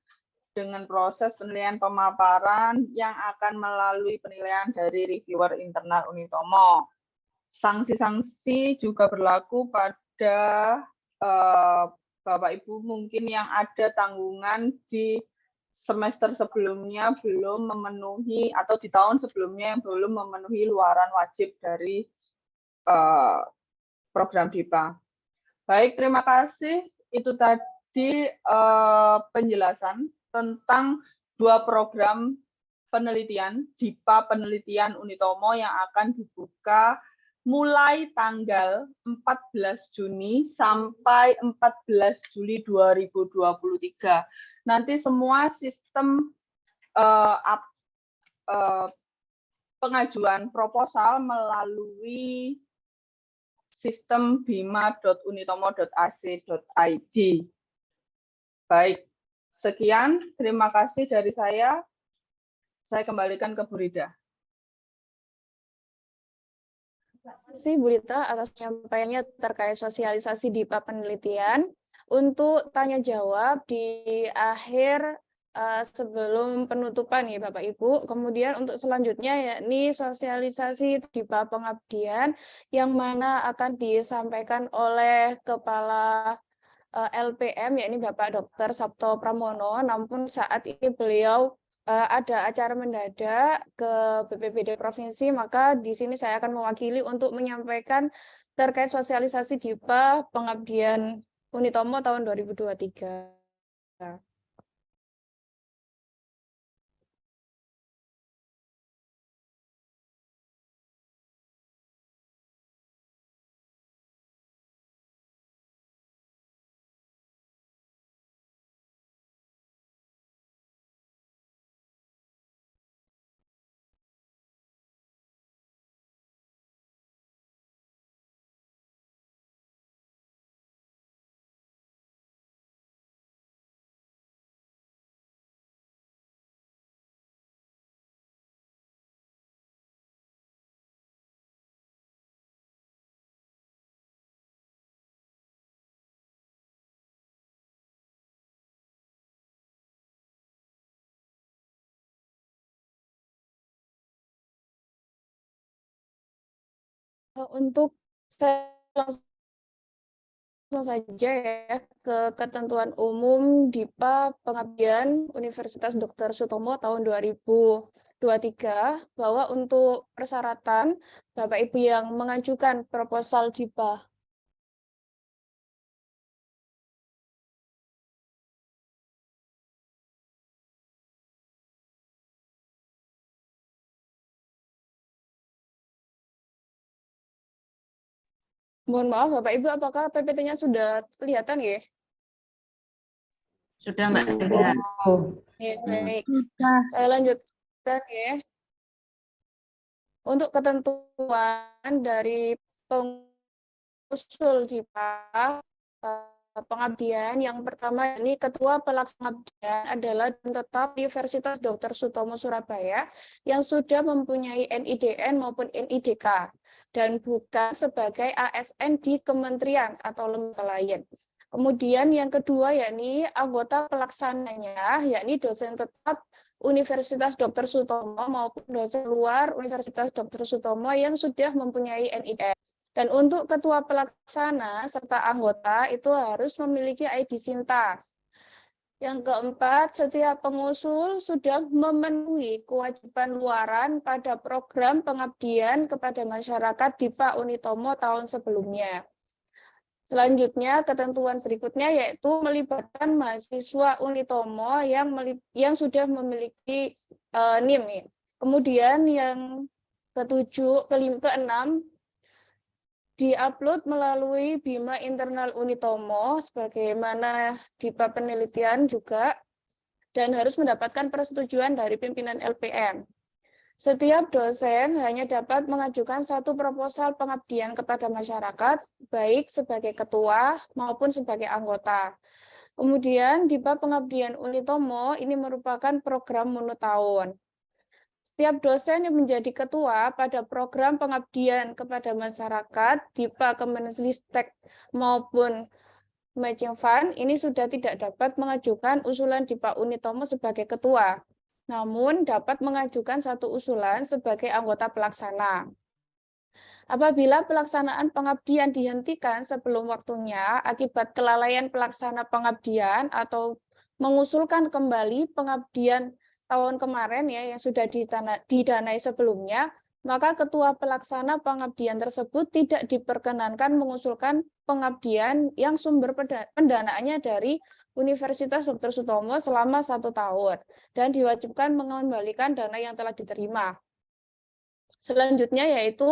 dengan proses penilaian pemaparan yang akan melalui penilaian dari reviewer internal Unitomo. Sanksi-sanksi juga berlaku pada Bapak Ibu mungkin yang ada tanggungan di semester sebelumnya belum memenuhi, atau di tahun sebelumnya yang belum memenuhi luaran wajib dari program BIPA. Baik, terima kasih. Itu tadi penjelasan tentang 2 program penelitian, DIPA Penelitian Unitomo yang akan dibuka mulai tanggal 14 Juni sampai 14 Juli 2023. Nanti semua sistem pengajuan proposal melalui sistem bima.unitomo.ac.id. Baik, sekian. Terima kasih dari saya. Saya kembalikan ke Bu Rida. Terima kasih Bu Rita atas penyampaiannya terkait sosialisasi DIPA penelitian. Untuk tanya jawab di akhir sebelum penutupan ya Bapak Ibu. Kemudian untuk selanjutnya yakni sosialisasi DIPA pengabdian yang mana akan disampaikan oleh Kepala LPM yakni Bapak Dr. Sabto Pramono. Namun saat ini beliau ada acara mendadak ke BPBD Provinsi, maka di sini saya akan mewakili untuk menyampaikan terkait sosialisasi DIPA pengabdian Unitomo tahun 2023. Untuk langsung saja ya ke ketentuan umum DIPA pengabdian Universitas Dr. Sutomo tahun 2023 bahwa untuk persyaratan Bapak Ibu yang mengajukan proposal DIPA mohon maaf Bapak Ibu, apakah PPT-nya sudah kelihatan ya? Sudah Mbak Rida. Ya, baik. Saya lanjutkan ya. Untuk ketentuan dari pengusul DIPA pengabdian yang pertama ini Ketua Pelaksana Pengabdian adalah tetap Universitas Dr. Sutomo Surabaya yang sudah mempunyai NIDN maupun NIDK dan bukan sebagai ASN di kementerian atau lembaga lain. Kemudian yang kedua yakni anggota pelaksananya yakni dosen tetap Universitas Dr. Sutomo maupun dosen luar Universitas Dr. Sutomo yang sudah mempunyai NIDN. Dan untuk ketua pelaksana serta anggota itu harus memiliki ID Sinta. Yang keempat, setiap pengusul sudah memenuhi kewajiban luaran pada program pengabdian kepada masyarakat DIPA Unitomo tahun sebelumnya. Selanjutnya, ketentuan berikutnya yaitu melibatkan mahasiswa Unitomo yang sudah memiliki NIM. Kemudian yang keenam, diupload melalui Bima Internal Unitomo sebagaimana DIPA penelitian juga, dan harus mendapatkan persetujuan dari pimpinan LPM. Setiap dosen hanya dapat mengajukan satu proposal pengabdian kepada masyarakat, baik sebagai ketua maupun sebagai anggota. Kemudian DIPA Pengabdian Unitomo ini merupakan program monotahun. Setiap dosen yang menjadi ketua pada program pengabdian kepada masyarakat, DIPA Kemenristek maupun Matching Fund, ini sudah tidak dapat mengajukan usulan DIPA Unitomo sebagai ketua, namun dapat mengajukan satu usulan sebagai anggota pelaksana. Apabila pelaksanaan pengabdian dihentikan sebelum waktunya akibat kelalaian pelaksana pengabdian atau mengusulkan kembali pengabdian tahun kemarin ya yang sudah didanai sebelumnya, maka ketua pelaksana pengabdian tersebut tidak diperkenankan mengusulkan pengabdian yang sumber pendanaannya dari Universitas Dr. Sutomo selama 1 tahun dan diwajibkan mengembalikan dana yang telah diterima. Selanjutnya yaitu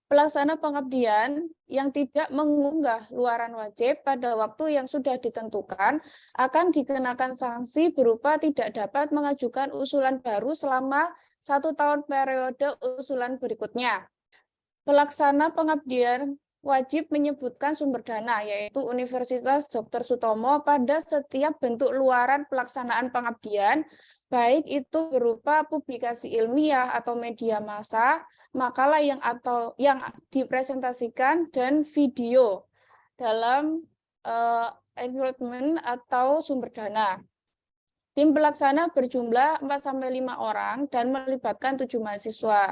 pelaksana pengabdian yang tidak mengunggah luaran wajib pada waktu yang sudah ditentukan akan dikenakan sanksi berupa tidak dapat mengajukan usulan baru selama 1 tahun periode usulan berikutnya. Pelaksana pengabdian wajib menyebutkan sumber dana, yaitu Universitas Dr. Sutomo pada setiap bentuk luaran pelaksanaan pengabdian, baik itu berupa publikasi ilmiah atau media massa, makalah yang dipresentasikan, dan video dalam enrollment atau sumber dana. Tim pelaksana berjumlah 4-5 orang dan melibatkan 7 mahasiswa.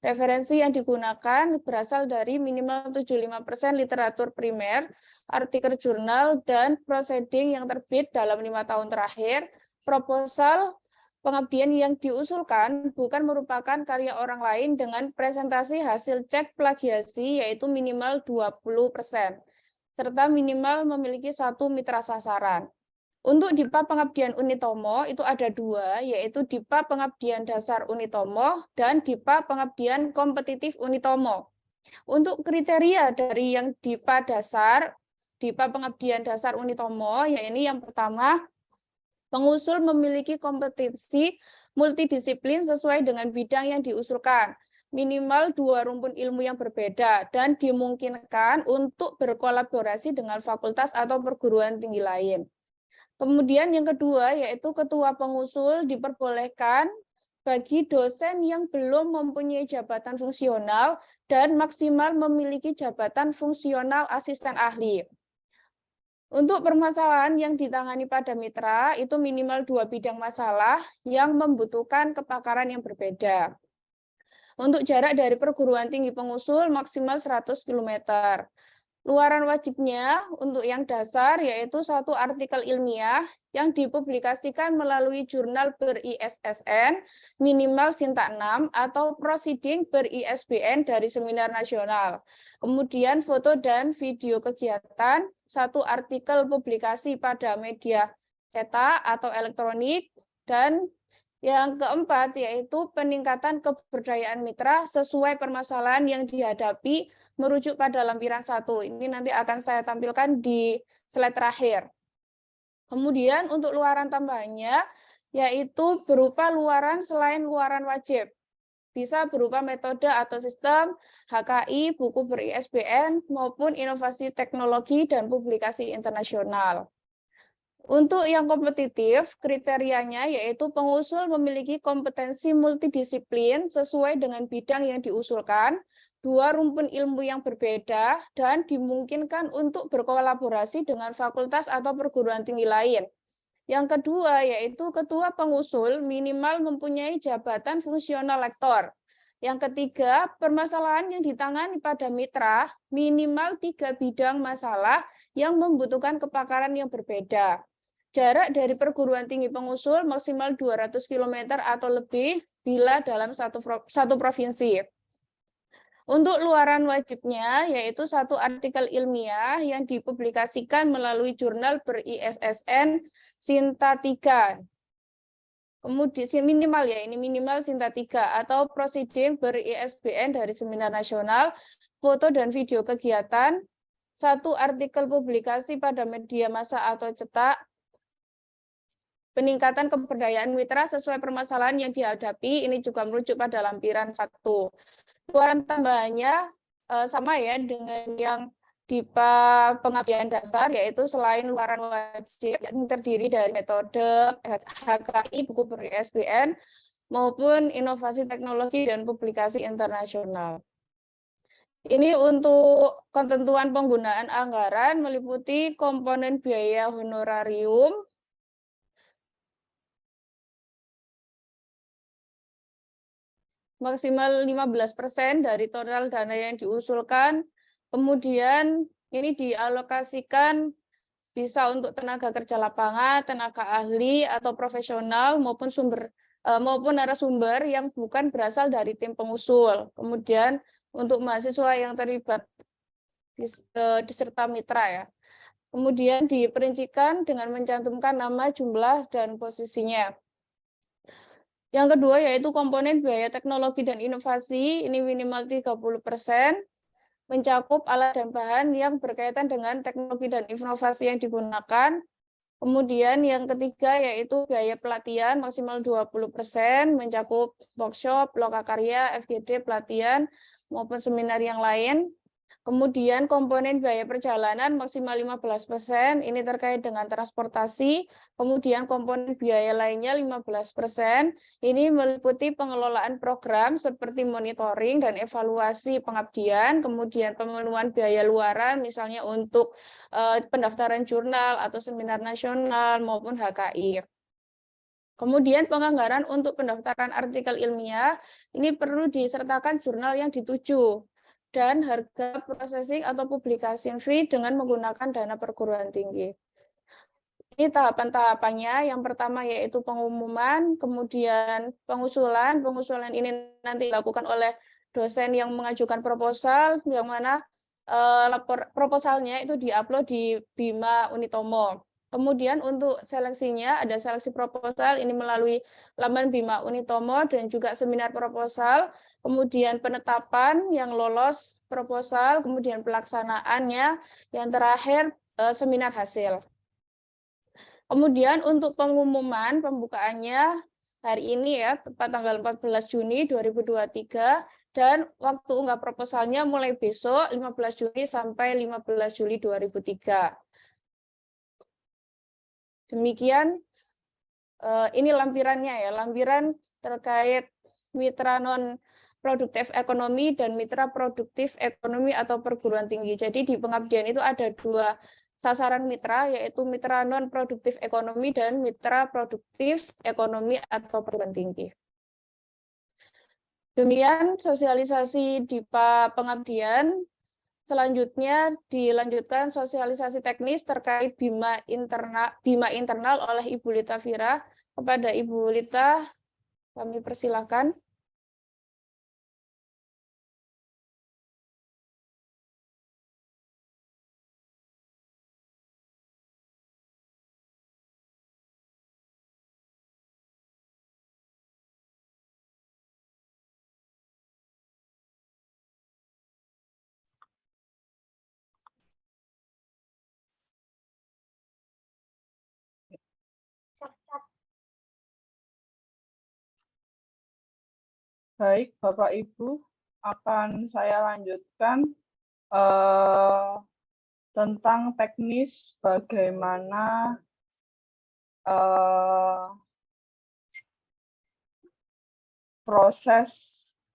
Referensi yang digunakan berasal dari minimal 75% literatur primer, artikel jurnal, dan proceeding yang terbit dalam 5 tahun terakhir. Proposal pengabdian yang diusulkan bukan merupakan karya orang lain dengan presentasi hasil cek plagiasi yaitu minimal 20%, serta minimal memiliki 1 mitra sasaran. Untuk DIPA Pengabdian Unitomo itu ada 2, yaitu DIPA Pengabdian Dasar Unitomo dan DIPA Pengabdian Kompetitif Unitomo. Untuk kriteria dari yang DIPA Dasar, DIPA Pengabdian Dasar Unitomo, yaitu yang pertama, pengusul memiliki kompetensi multidisiplin sesuai dengan bidang yang diusulkan, minimal 2 rumpun ilmu yang berbeda, dan dimungkinkan untuk berkolaborasi dengan fakultas atau perguruan tinggi lain. Kemudian yang kedua, yaitu ketua pengusul diperbolehkan bagi dosen yang belum mempunyai jabatan fungsional dan maksimal memiliki jabatan fungsional asisten ahli. Untuk permasalahan yang ditangani pada mitra, itu minimal 2 bidang masalah yang membutuhkan kepakaran yang berbeda. Untuk jarak dari perguruan tinggi pengusul maksimal 100 km. Luaran wajibnya untuk yang dasar yaitu 1 artikel ilmiah yang dipublikasikan melalui jurnal ber-ISSN minimal Sinta 6 atau proceeding ber-ISBN dari seminar nasional. Kemudian foto dan video kegiatan, 1 artikel publikasi pada media cetak atau elektronik, dan yang keempat yaitu peningkatan keberdayaan mitra sesuai permasalahan yang dihadapi merujuk pada lampiran 1. Ini nanti akan saya tampilkan di slide terakhir. Kemudian untuk luaran tambahannya, yaitu berupa luaran selain luaran wajib. Bisa berupa metode atau sistem, HKI, buku ber-ISBN, maupun inovasi teknologi dan publikasi internasional. Untuk yang kompetitif, kriterianya yaitu pengusul memiliki kompetensi multidisiplin sesuai dengan bidang yang diusulkan, 2 rumpun ilmu yang berbeda, dan dimungkinkan untuk berkolaborasi dengan fakultas atau perguruan tinggi lain. Yang kedua, yaitu ketua pengusul minimal mempunyai jabatan fungsional lektor. Yang ketiga, permasalahan yang ditangani pada mitra minimal 3 bidang masalah yang membutuhkan kepakaran yang berbeda. Jarak dari perguruan tinggi pengusul maksimal 200 km atau lebih bila dalam satu provinsi. Untuk luaran wajibnya, yaitu 1 artikel ilmiah yang dipublikasikan melalui jurnal ber-ISSN Sinta 3. Kemudian minimal ya, ini minimal Sinta 3 atau prosiding ber-ISBN dari seminar nasional, foto dan video kegiatan, 1 artikel publikasi pada media massa atau cetak, peningkatan keberdayaan mitra sesuai permasalahan yang dihadapi, ini juga merujuk pada lampiran 1. Keluaran tambahannya sama ya dengan yang DIPA pengabdian dasar, yaitu selain luaran wajib yang terdiri dari metode, HKI, buku ber-ISBN, maupun inovasi teknologi dan publikasi internasional. Ini untuk ketentuan penggunaan anggaran meliputi komponen biaya honorarium, maksimal 15% dari total dana yang diusulkan. Kemudian ini dialokasikan bisa untuk tenaga kerja lapangan, tenaga ahli atau profesional maupun narasumber yang bukan berasal dari tim pengusul. Kemudian untuk mahasiswa yang terlibat di serta mitra ya. Kemudian diperincikan dengan mencantumkan nama, jumlah, dan posisinya. Yang kedua yaitu komponen biaya teknologi dan inovasi, ini minimal 30%, mencakup alat dan bahan yang berkaitan dengan teknologi dan inovasi yang digunakan. Kemudian yang ketiga yaitu biaya pelatihan maksimal 20%, mencakup workshop, lokakarya, FGD, pelatihan, maupun seminar yang lain. Kemudian komponen biaya perjalanan maksimal 15%, ini terkait dengan transportasi. Kemudian komponen biaya lainnya 15%, ini meliputi pengelolaan program seperti monitoring dan evaluasi pengabdian, kemudian pemenuhan biaya luaran, misalnya untuk pendaftaran jurnal atau seminar nasional maupun HKI. Kemudian penganggaran untuk pendaftaran artikel ilmiah, ini perlu disertakan jurnal yang dituju, dan harga processing atau publication fee dengan menggunakan dana perguruan tinggi. Ini tahapan-tahapannya, yang pertama yaitu pengumuman, kemudian pengusulan. Pengusulan ini nanti dilakukan oleh dosen yang mengajukan proposal, yang mana proposalnya itu diupload di Bima Unitomo. Kemudian untuk seleksinya ada seleksi proposal, ini melalui laman Bima Unitomo dan juga seminar proposal, kemudian penetapan yang lolos proposal, kemudian pelaksanaannya, yang terakhir seminar hasil. Kemudian untuk pengumuman pembukaannya hari ini ya, tepat tanggal 14 Juni 2023, dan waktu unggah proposalnya mulai besok 15 Juni sampai 15 Juli 2003. Demikian, ini lampirannya ya, lampiran terkait mitra non produktif ekonomi dan mitra produktif ekonomi atau perguruan tinggi. Jadi di pengabdian itu ada 2 sasaran mitra, yaitu mitra non produktif ekonomi dan mitra produktif ekonomi atau perguruan tinggi. Demikian sosialisasi DIPA pengabdian. Selanjutnya dilanjutkan sosialisasi teknis terkait Bima internal oleh Ibu Lita Fira. Kepada Ibu Lita, kami persilakan. Baik, Bapak Ibu, akan saya lanjutkan tentang teknis bagaimana proses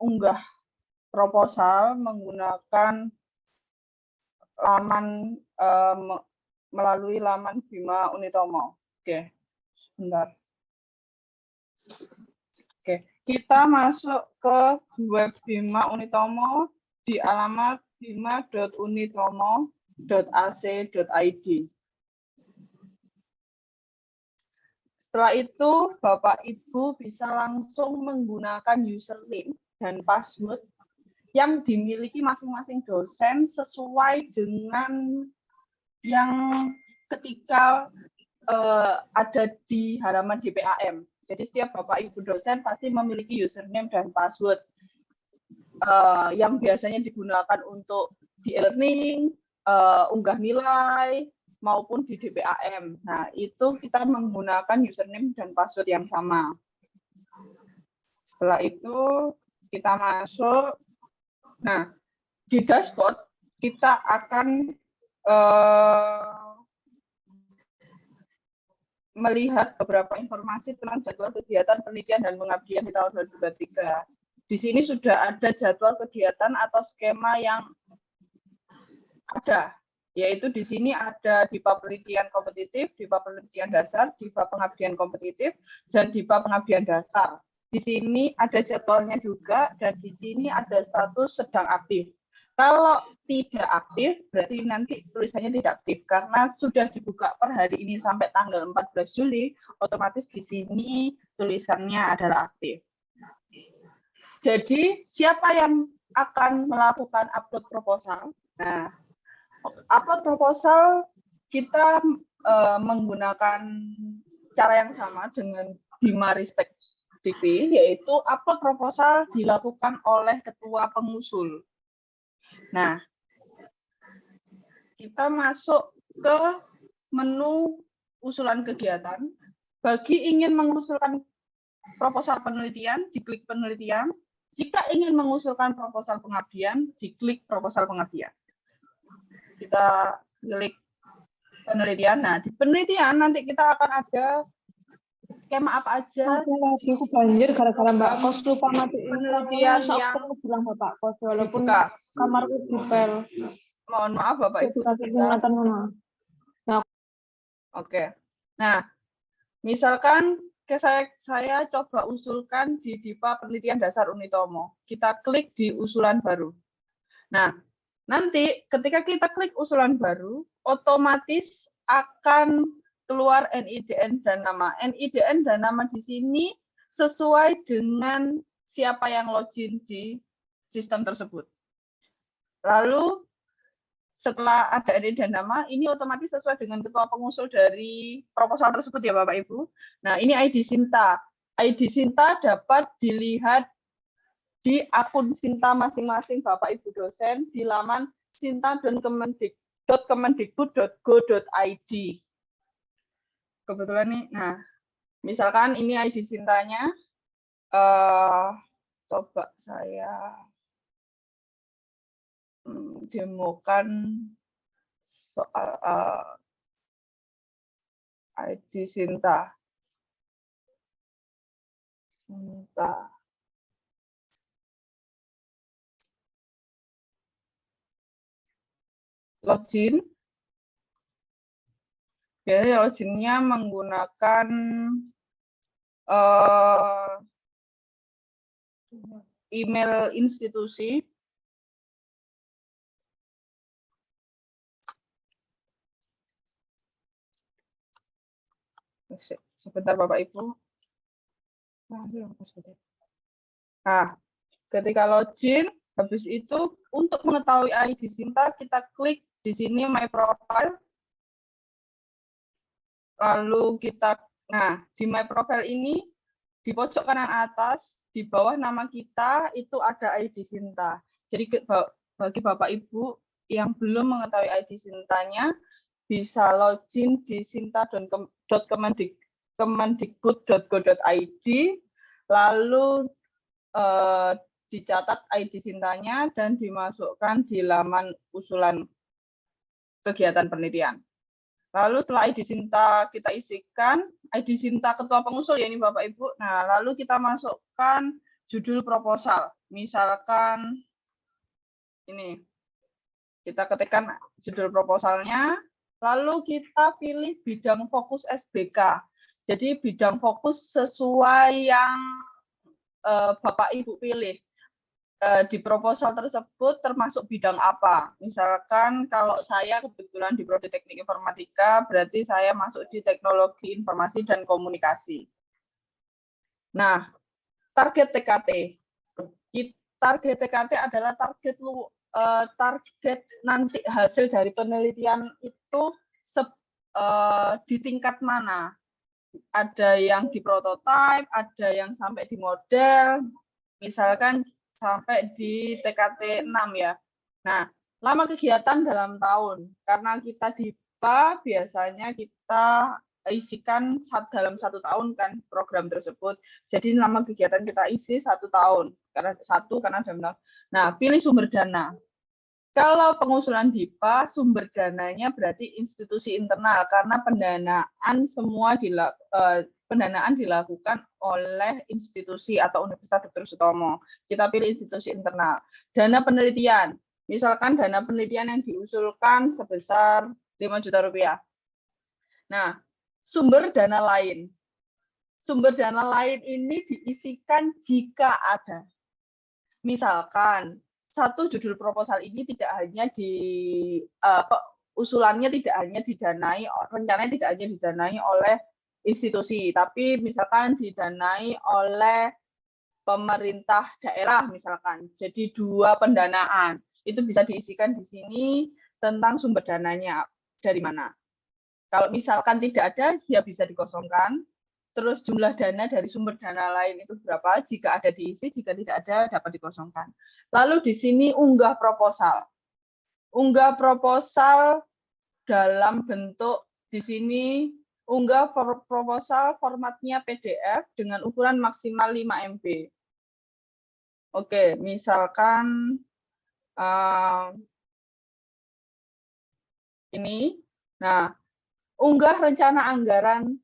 unggah proposal menggunakan laman melalui laman Bima Unitomo. Oke, sebentar. Oke, kita masuk ke web Bima Unitomo di alamat bima.unitomo.ac.id. Setelah itu, Bapak Ibu bisa langsung menggunakan username dan password yang dimiliki masing-masing dosen sesuai dengan yang ketika ada di halaman DPAM. Jadi setiap Bapak Ibu dosen pasti memiliki username dan password yang biasanya digunakan untuk di e-learning, unggah nilai, maupun di DPAM. Nah, itu kita menggunakan username dan password yang sama. Setelah itu kita masuk. Nah, di dashboard kita akan melihat beberapa informasi tentang jadwal kegiatan penelitian dan pengabdian di tahun 2023. Di sini sudah ada jadwal kegiatan atau skema yang ada, yaitu di sini ada DIPA penelitian kompetitif, DIPA penelitian dasar, DIPA pengabdian kompetitif, dan DIPA pengabdian dasar. Di sini ada jadwalnya juga, dan di sini ada status sedang aktif. Kalau tidak aktif, berarti nanti tulisannya tidak aktif, karena sudah dibuka per hari ini sampai tanggal 14 Juli, otomatis di sini tulisannya adalah aktif. Jadi, siapa yang akan melakukan upload proposal? Nah, upload proposal kita menggunakan cara yang sama dengan Bimaristek Dikti, yaitu upload proposal dilakukan oleh ketua pengusul. Nah, kita masuk ke menu usulan kegiatan. Bagi ingin mengusulkan proposal penelitian, diklik penelitian. Jika ingin mengusulkan proposal pengabdian, diklik proposal pengabdian. Kita klik penelitian. Nah, di penelitian nanti kita akan ada skema apa aja. Aku banjir gara-gara Mbak Kos lupa matiin penelitian yang aku bilang Bapak Kos walaupun dibuka. kamarku dipel. Mohon maaf Bapak Ibu. Oke. Nah, misalkan saya coba usulkan di DIPA penelitian dasar Unitomo. Kita klik di usulan baru. Nah, nanti ketika kita klik usulan baru, otomatis akan keluar NIDN dan nama. NIDN dan nama di sini sesuai dengan siapa yang login di sistem tersebut. Lalu setelah ada NIDN dan nama, ini otomatis sesuai dengan ketua pengusul dari proposal tersebut ya Bapak Ibu. Nah, ini ID Sinta. ID Sinta dapat dilihat di akun Sinta masing-masing Bapak Ibu dosen di laman sinta.kemendikbud.go.id. Kebetulan nih, nah, misalkan ini ID Sintanya, coba saya demokan soal ID Sinta. Login. Jadi loginnya menggunakan email institusi. Sebentar Bapak Ibu. Nah, ketika login, habis itu untuk mengetahui ID Sinta, kita klik di sini My Profile. Lalu kita, nah di My Profile ini, di pojok kanan atas, di bawah nama kita, itu ada ID Sinta. Jadi bagi Bapak Ibu yang belum mengetahui ID Sintanya, bisa login di sinta.kemendikbud.go.id, lalu dicatat ID Sintanya dan dimasukkan di laman usulan kegiatan penelitian. Lalu setelah ID Sinta kita isikan, ID Sinta ketua pengusul ya ini Bapak Ibu. Nah, lalu kita masukkan judul proposal. Misalkan ini, kita ketikkan judul proposalnya, lalu kita pilih bidang fokus SBK. Jadi bidang fokus sesuai yang Bapak Ibu pilih. Di proposal tersebut termasuk bidang apa? Misalkan kalau saya kebetulan di Prodi Teknik Informatika, berarti saya masuk di Teknologi Informasi dan Komunikasi. Nah, target TKT. Target TKT adalah target nanti hasil dari penelitian itu di tingkat mana? ada yang di prototype, ada yang sampai di model, misalkan sampai di TKT 6 ya. Nah, lama kegiatan dalam tahun, karena kita di IPA biasanya kita isikan dalam 1 tahun kan program tersebut. Jadi lama kegiatan kita isi 1 tahun, karena dalam. Nah, pilih sumber dana. Kalau pengusulan DIPA, sumber dananya berarti institusi internal, karena pendanaan dilakukan oleh institusi atau Universitas Dr. Sutomo. Kita pilih institusi internal. Dana penelitian, misalkan dana penelitian yang diusulkan sebesar 5 juta rupiah. Nah, sumber dana lain. Sumber dana lain ini diisikan jika ada. Misalkan, satu judul proposal ini tidak hanya usulannya tidak hanya didanai, rencananya tidak hanya didanai oleh institusi, tapi misalkan didanai oleh pemerintah daerah misalkan. Jadi 2 pendanaan. Itu bisa diisikan di sini tentang sumber dananya dari mana. Kalau misalkan tidak ada, ya bisa dikosongkan. Terus jumlah dana dari sumber dana lain itu berapa? Jika ada diisi, jika tidak ada dapat dikosongkan. Lalu di sini unggah proposal. Unggah proposal dalam bentuk di sini unggah proposal formatnya PDF dengan ukuran maksimal 5 MB. Oke, misalkan ini. Nah, unggah rencana anggaran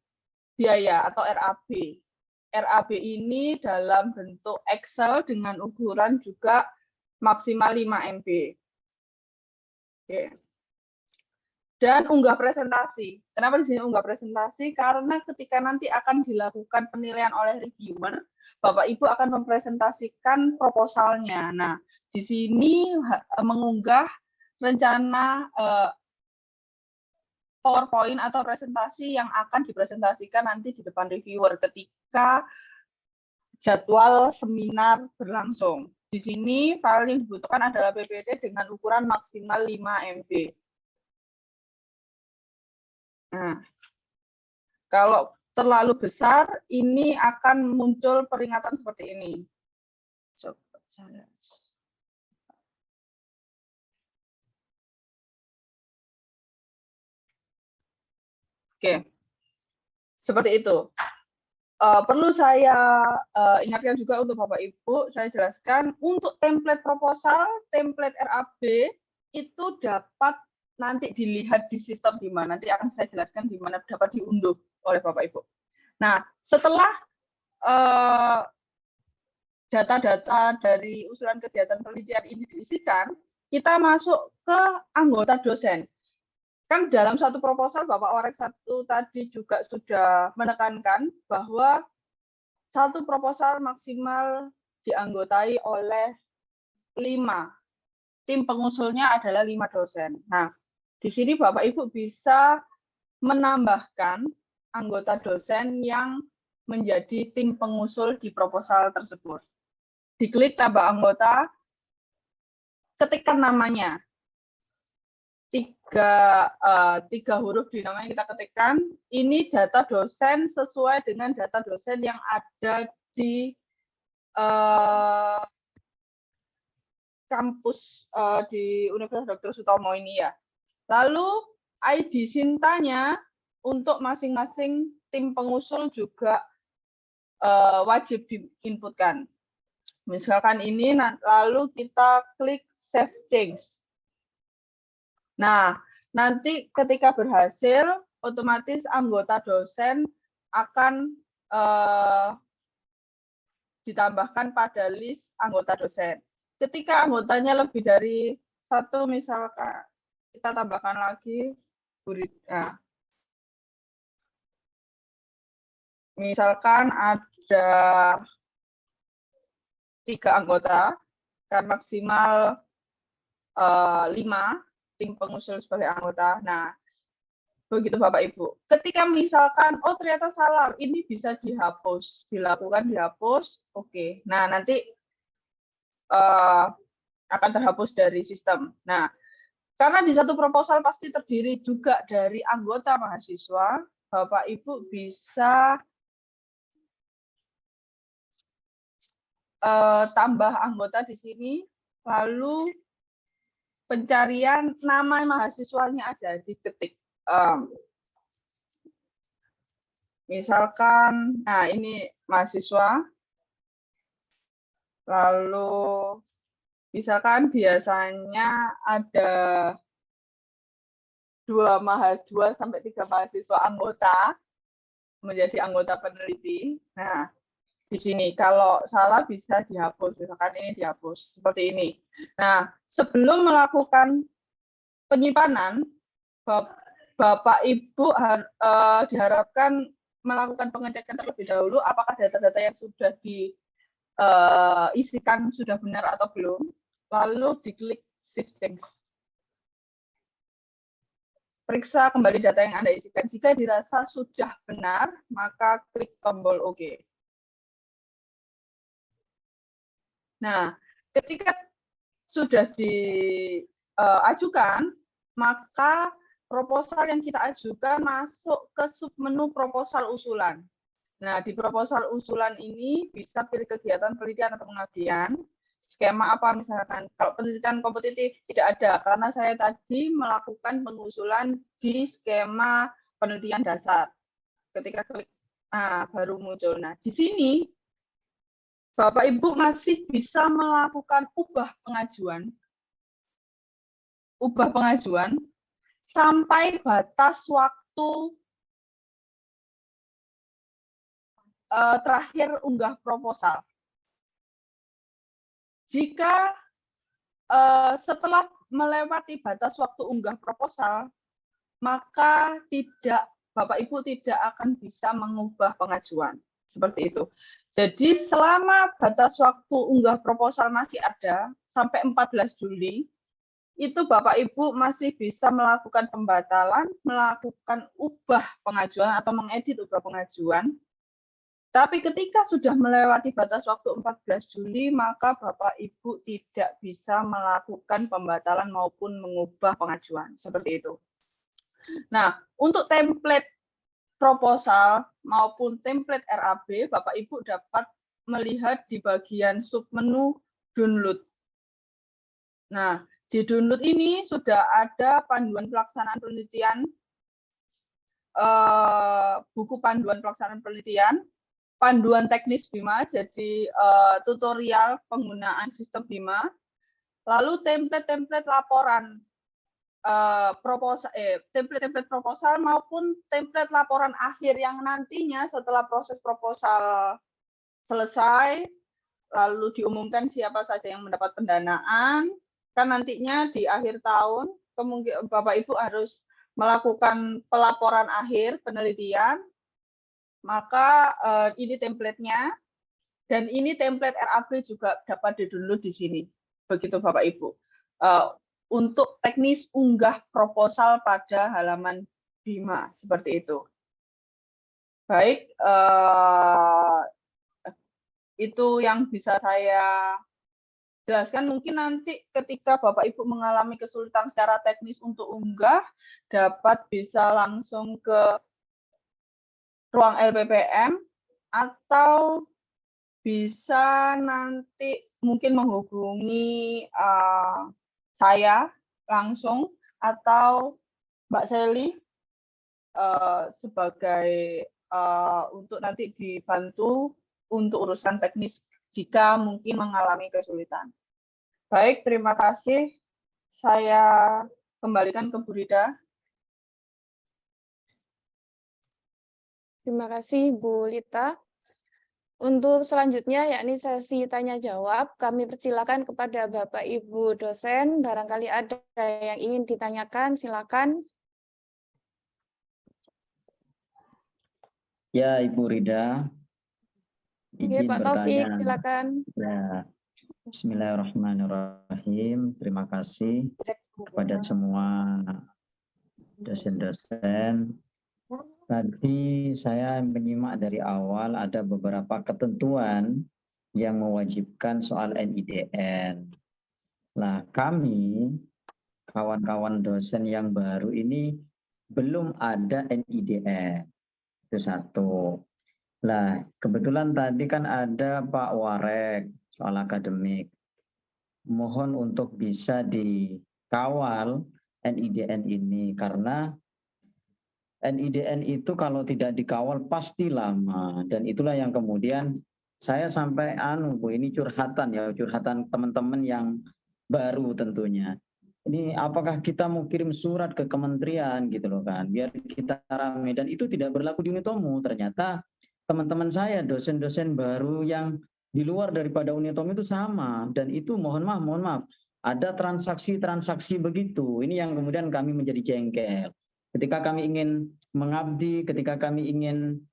biaya atau RAB. RAB ini dalam bentuk Excel dengan ukuran juga maksimal 5 MB. Oke. Dan unggah presentasi. Kenapa di sini unggah presentasi? Karena ketika nanti akan dilakukan penilaian oleh reviewer, Bapak Ibu akan mempresentasikan proposalnya. Nah, di sini mengunggah rencana PowerPoint atau presentasi yang akan dipresentasikan nanti di depan reviewer ketika jadwal seminar berlangsung. Di sini file yang dibutuhkan adalah PPT dengan ukuran maksimal 5 MB. Nah, kalau terlalu besar, ini akan muncul peringatan seperti ini. Coba saya. Oke, seperti itu. Perlu saya ingatkan juga untuk Bapak Ibu, saya jelaskan untuk template proposal, template RAB itu dapat nanti dilihat di sistem di mana. Nanti akan saya jelaskan di mana dapat diunduh oleh Bapak Ibu. Nah, setelah data-data dari usulan kegiatan penelitian ini diisikan, kita masuk ke anggota dosen. Kan dalam satu proposal Bapak Orek 1 tadi juga sudah menekankan bahwa satu proposal maksimal dianggotai oleh 5. Tim pengusulnya adalah 5 dosen. Nah, di sini Bapak Ibu bisa menambahkan anggota dosen yang menjadi tim pengusul di proposal tersebut. Diklik tambah anggota, ketikkan namanya. 3 huruf di namanya kita ketikkan. Ini data dosen sesuai dengan data dosen yang ada di kampus di Universitas Dr. Sutomo ini ya. Lalu ID Sintanya untuk masing-masing tim pengusul juga wajib diinputkan. Misalkan ini, lalu kita klik Save Change. Nah, nanti ketika berhasil, otomatis anggota dosen akan ditambahkan pada list anggota dosen. Ketika anggotanya lebih dari 1, misalkan kita tambahkan lagi, nah, misalkan ada 3 anggota, kan maksimal 5. Tim pengusul sebagai anggota. Nah, begitu Bapak Ibu. Ketika misalkan, oh ternyata salah, ini bisa dihapus, dilakukan dihapus, oke. Nah, nanti akan terhapus dari sistem. Nah, karena di satu proposal pasti terdiri juga dari anggota mahasiswa, Bapak Ibu bisa tambah anggota di sini, lalu pencarian nama mahasiswanya aja diketik. Misalkan, nah ini mahasiswa, lalu misalkan biasanya ada 2 sampai 3 mahasiswa anggota menjadi anggota peneliti. Nah, di sini kalau salah bisa dihapus, misalkan ini dihapus seperti ini. Nah, sebelum melakukan penyimpanan, Bapak Ibu diharapkan melakukan pengecekan terlebih dahulu apakah data-data yang sudah diisikan sudah benar atau belum, lalu diklik Save Change. Periksa kembali data yang Anda isikan. Jika dirasa sudah benar, maka klik tombol OK. Nah, ketika sudah diajukan, maka proposal yang kita ajukan masuk ke submenu proposal usulan. Nah, di proposal usulan ini bisa pilih kegiatan penelitian atau pengabdian. Skema apa misalkan, kalau penelitian kompetitif tidak ada, karena saya tadi melakukan pengusulan di skema penelitian dasar. Ketika klik, baru muncul. Nah, di sini Bapak Ibu masih bisa melakukan ubah pengajuan sampai batas waktu terakhir unggah proposal. Jika setelah melewati batas waktu unggah proposal, maka Bapak Ibu tidak akan bisa mengubah pengajuan. Seperti itu. Jadi selama batas waktu unggah proposal masih ada, sampai 14 Juli, itu Bapak Ibu masih bisa melakukan pembatalan, melakukan ubah pengajuan atau mengedit ubah pengajuan. Tapi ketika sudah melewati batas waktu 14 Juli, maka Bapak Ibu tidak bisa melakukan pembatalan maupun mengubah pengajuan. Seperti itu. Nah, untuk template proposal maupun template RAB, Bapak Ibu dapat melihat di bagian submenu download. Nah, di download ini sudah ada panduan pelaksanaan penelitian, buku panduan pelaksanaan penelitian, panduan teknis BIMA, jadi tutorial penggunaan sistem BIMA, lalu template-template laporan template proposal maupun template laporan akhir yang nantinya setelah proses proposal selesai, lalu diumumkan siapa saja yang mendapat pendanaan, kan nantinya di akhir tahun kemungkinan Bapak Ibu harus melakukan pelaporan akhir penelitian. Maka ini template-nya, dan ini template RAB juga dapat di-download di sini. Begitu Bapak Ibu. Untuk teknis unggah proposal pada halaman BIMA, seperti itu. Baik, itu yang bisa saya jelaskan. Mungkin nanti ketika Bapak Ibu mengalami kesulitan secara teknis untuk unggah, dapat bisa langsung ke ruang LPPM, atau bisa nanti mungkin menghubungi saya langsung atau Mbak Sally sebagai untuk nanti dibantu untuk urusan teknis jika mungkin mengalami kesulitan. Baik, terima kasih. Saya kembalikan ke Bu Rida. Terima kasih Bu Lita. Untuk selanjutnya yakni sesi tanya jawab, kami persilakan kepada Bapak Ibu dosen, barangkali ada yang ingin ditanyakan, silakan. Ya, Ibu Rida. Oke, Pak Taufik, silakan. Ya. Bismillahirrahmanirrahim. Terima kasih kepada semua dosen-dosen. Tadi saya menyimak dari awal ada beberapa ketentuan yang mewajibkan soal NIDN. Nah, kami, kawan-kawan dosen yang baru ini, belum ada NIDN. Itu satu. Nah, kebetulan tadi kan ada Pak Warek soal akademik. Mohon untuk bisa dikawal NIDN ini karena NIDN itu kalau tidak dikawal pasti lama, dan itulah yang kemudian saya sampai Bu, ini curhatan ya, curhatan teman-teman yang baru tentunya. Ini apakah kita mau kirim surat ke kementerian gitu loh kan, biar kita rame, dan itu tidak berlaku di Unitomo. Ternyata teman-teman saya dosen-dosen baru yang di luar daripada Unitomo itu sama, dan itu mohon maaf ada transaksi-transaksi begitu. Ini yang kemudian kami menjadi jengkel. Ketika kami ingin mengabdi, ketika kami ingin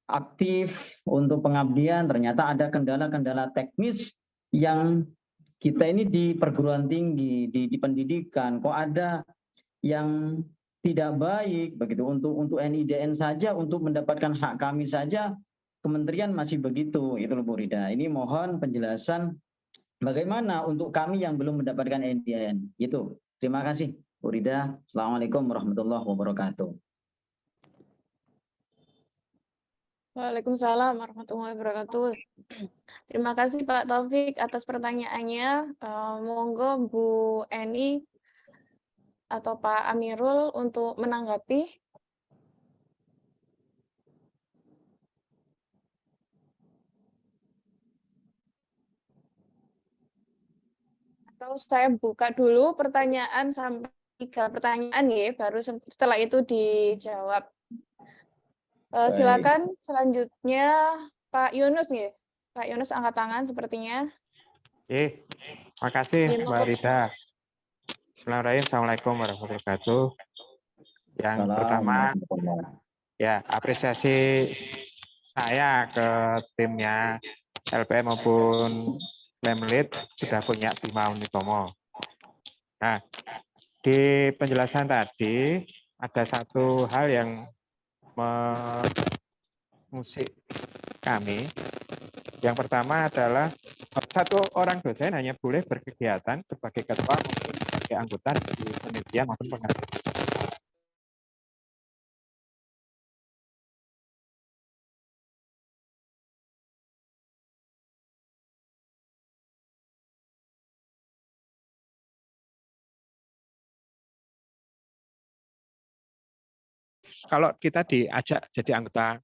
aktif untuk pengabdian, ternyata ada kendala-kendala teknis yang kita ini di perguruan tinggi, di pendidikan, kok ada yang tidak baik begitu untuk NIDN saja, untuk mendapatkan hak kami saja, kementerian masih begitu. Itu loh Bu Rida. Ini mohon penjelasan bagaimana untuk kami yang belum mendapatkan NIDN. Itu. Terima kasih Bu Rida. Assalamualaikum warahmatullahi wabarakatuh. Waalaikumsalam warahmatullahi wabarakatuh. Terima kasih Pak Taufik atas pertanyaannya. Monggo Bu Eni atau Pak Amirul untuk menanggapi. Atau saya buka dulu pertanyaan sampai 3 pertanyaan ya, baru setelah itu dijawab. Silakan selanjutnya Pak Yunus nih. Pak Yunus angkat tangan sepertinya. Makasih Mbak Rida. Bismillahirrahmanirrahim. Assalamualaikum warahmatullahi wabarakatuh. Yang pertama, ya apresiasi saya ke timnya LPM maupun Lemlit sudah punya Bima Unitomo. Nah, di penjelasan tadi ada satu hal yang mengusik kami. Yang pertama adalah satu orang dosen hanya boleh berkegiatan sebagai ketua maupun sebagai anggota di penelitian maupun pengajian. Kalau kita diajak jadi anggota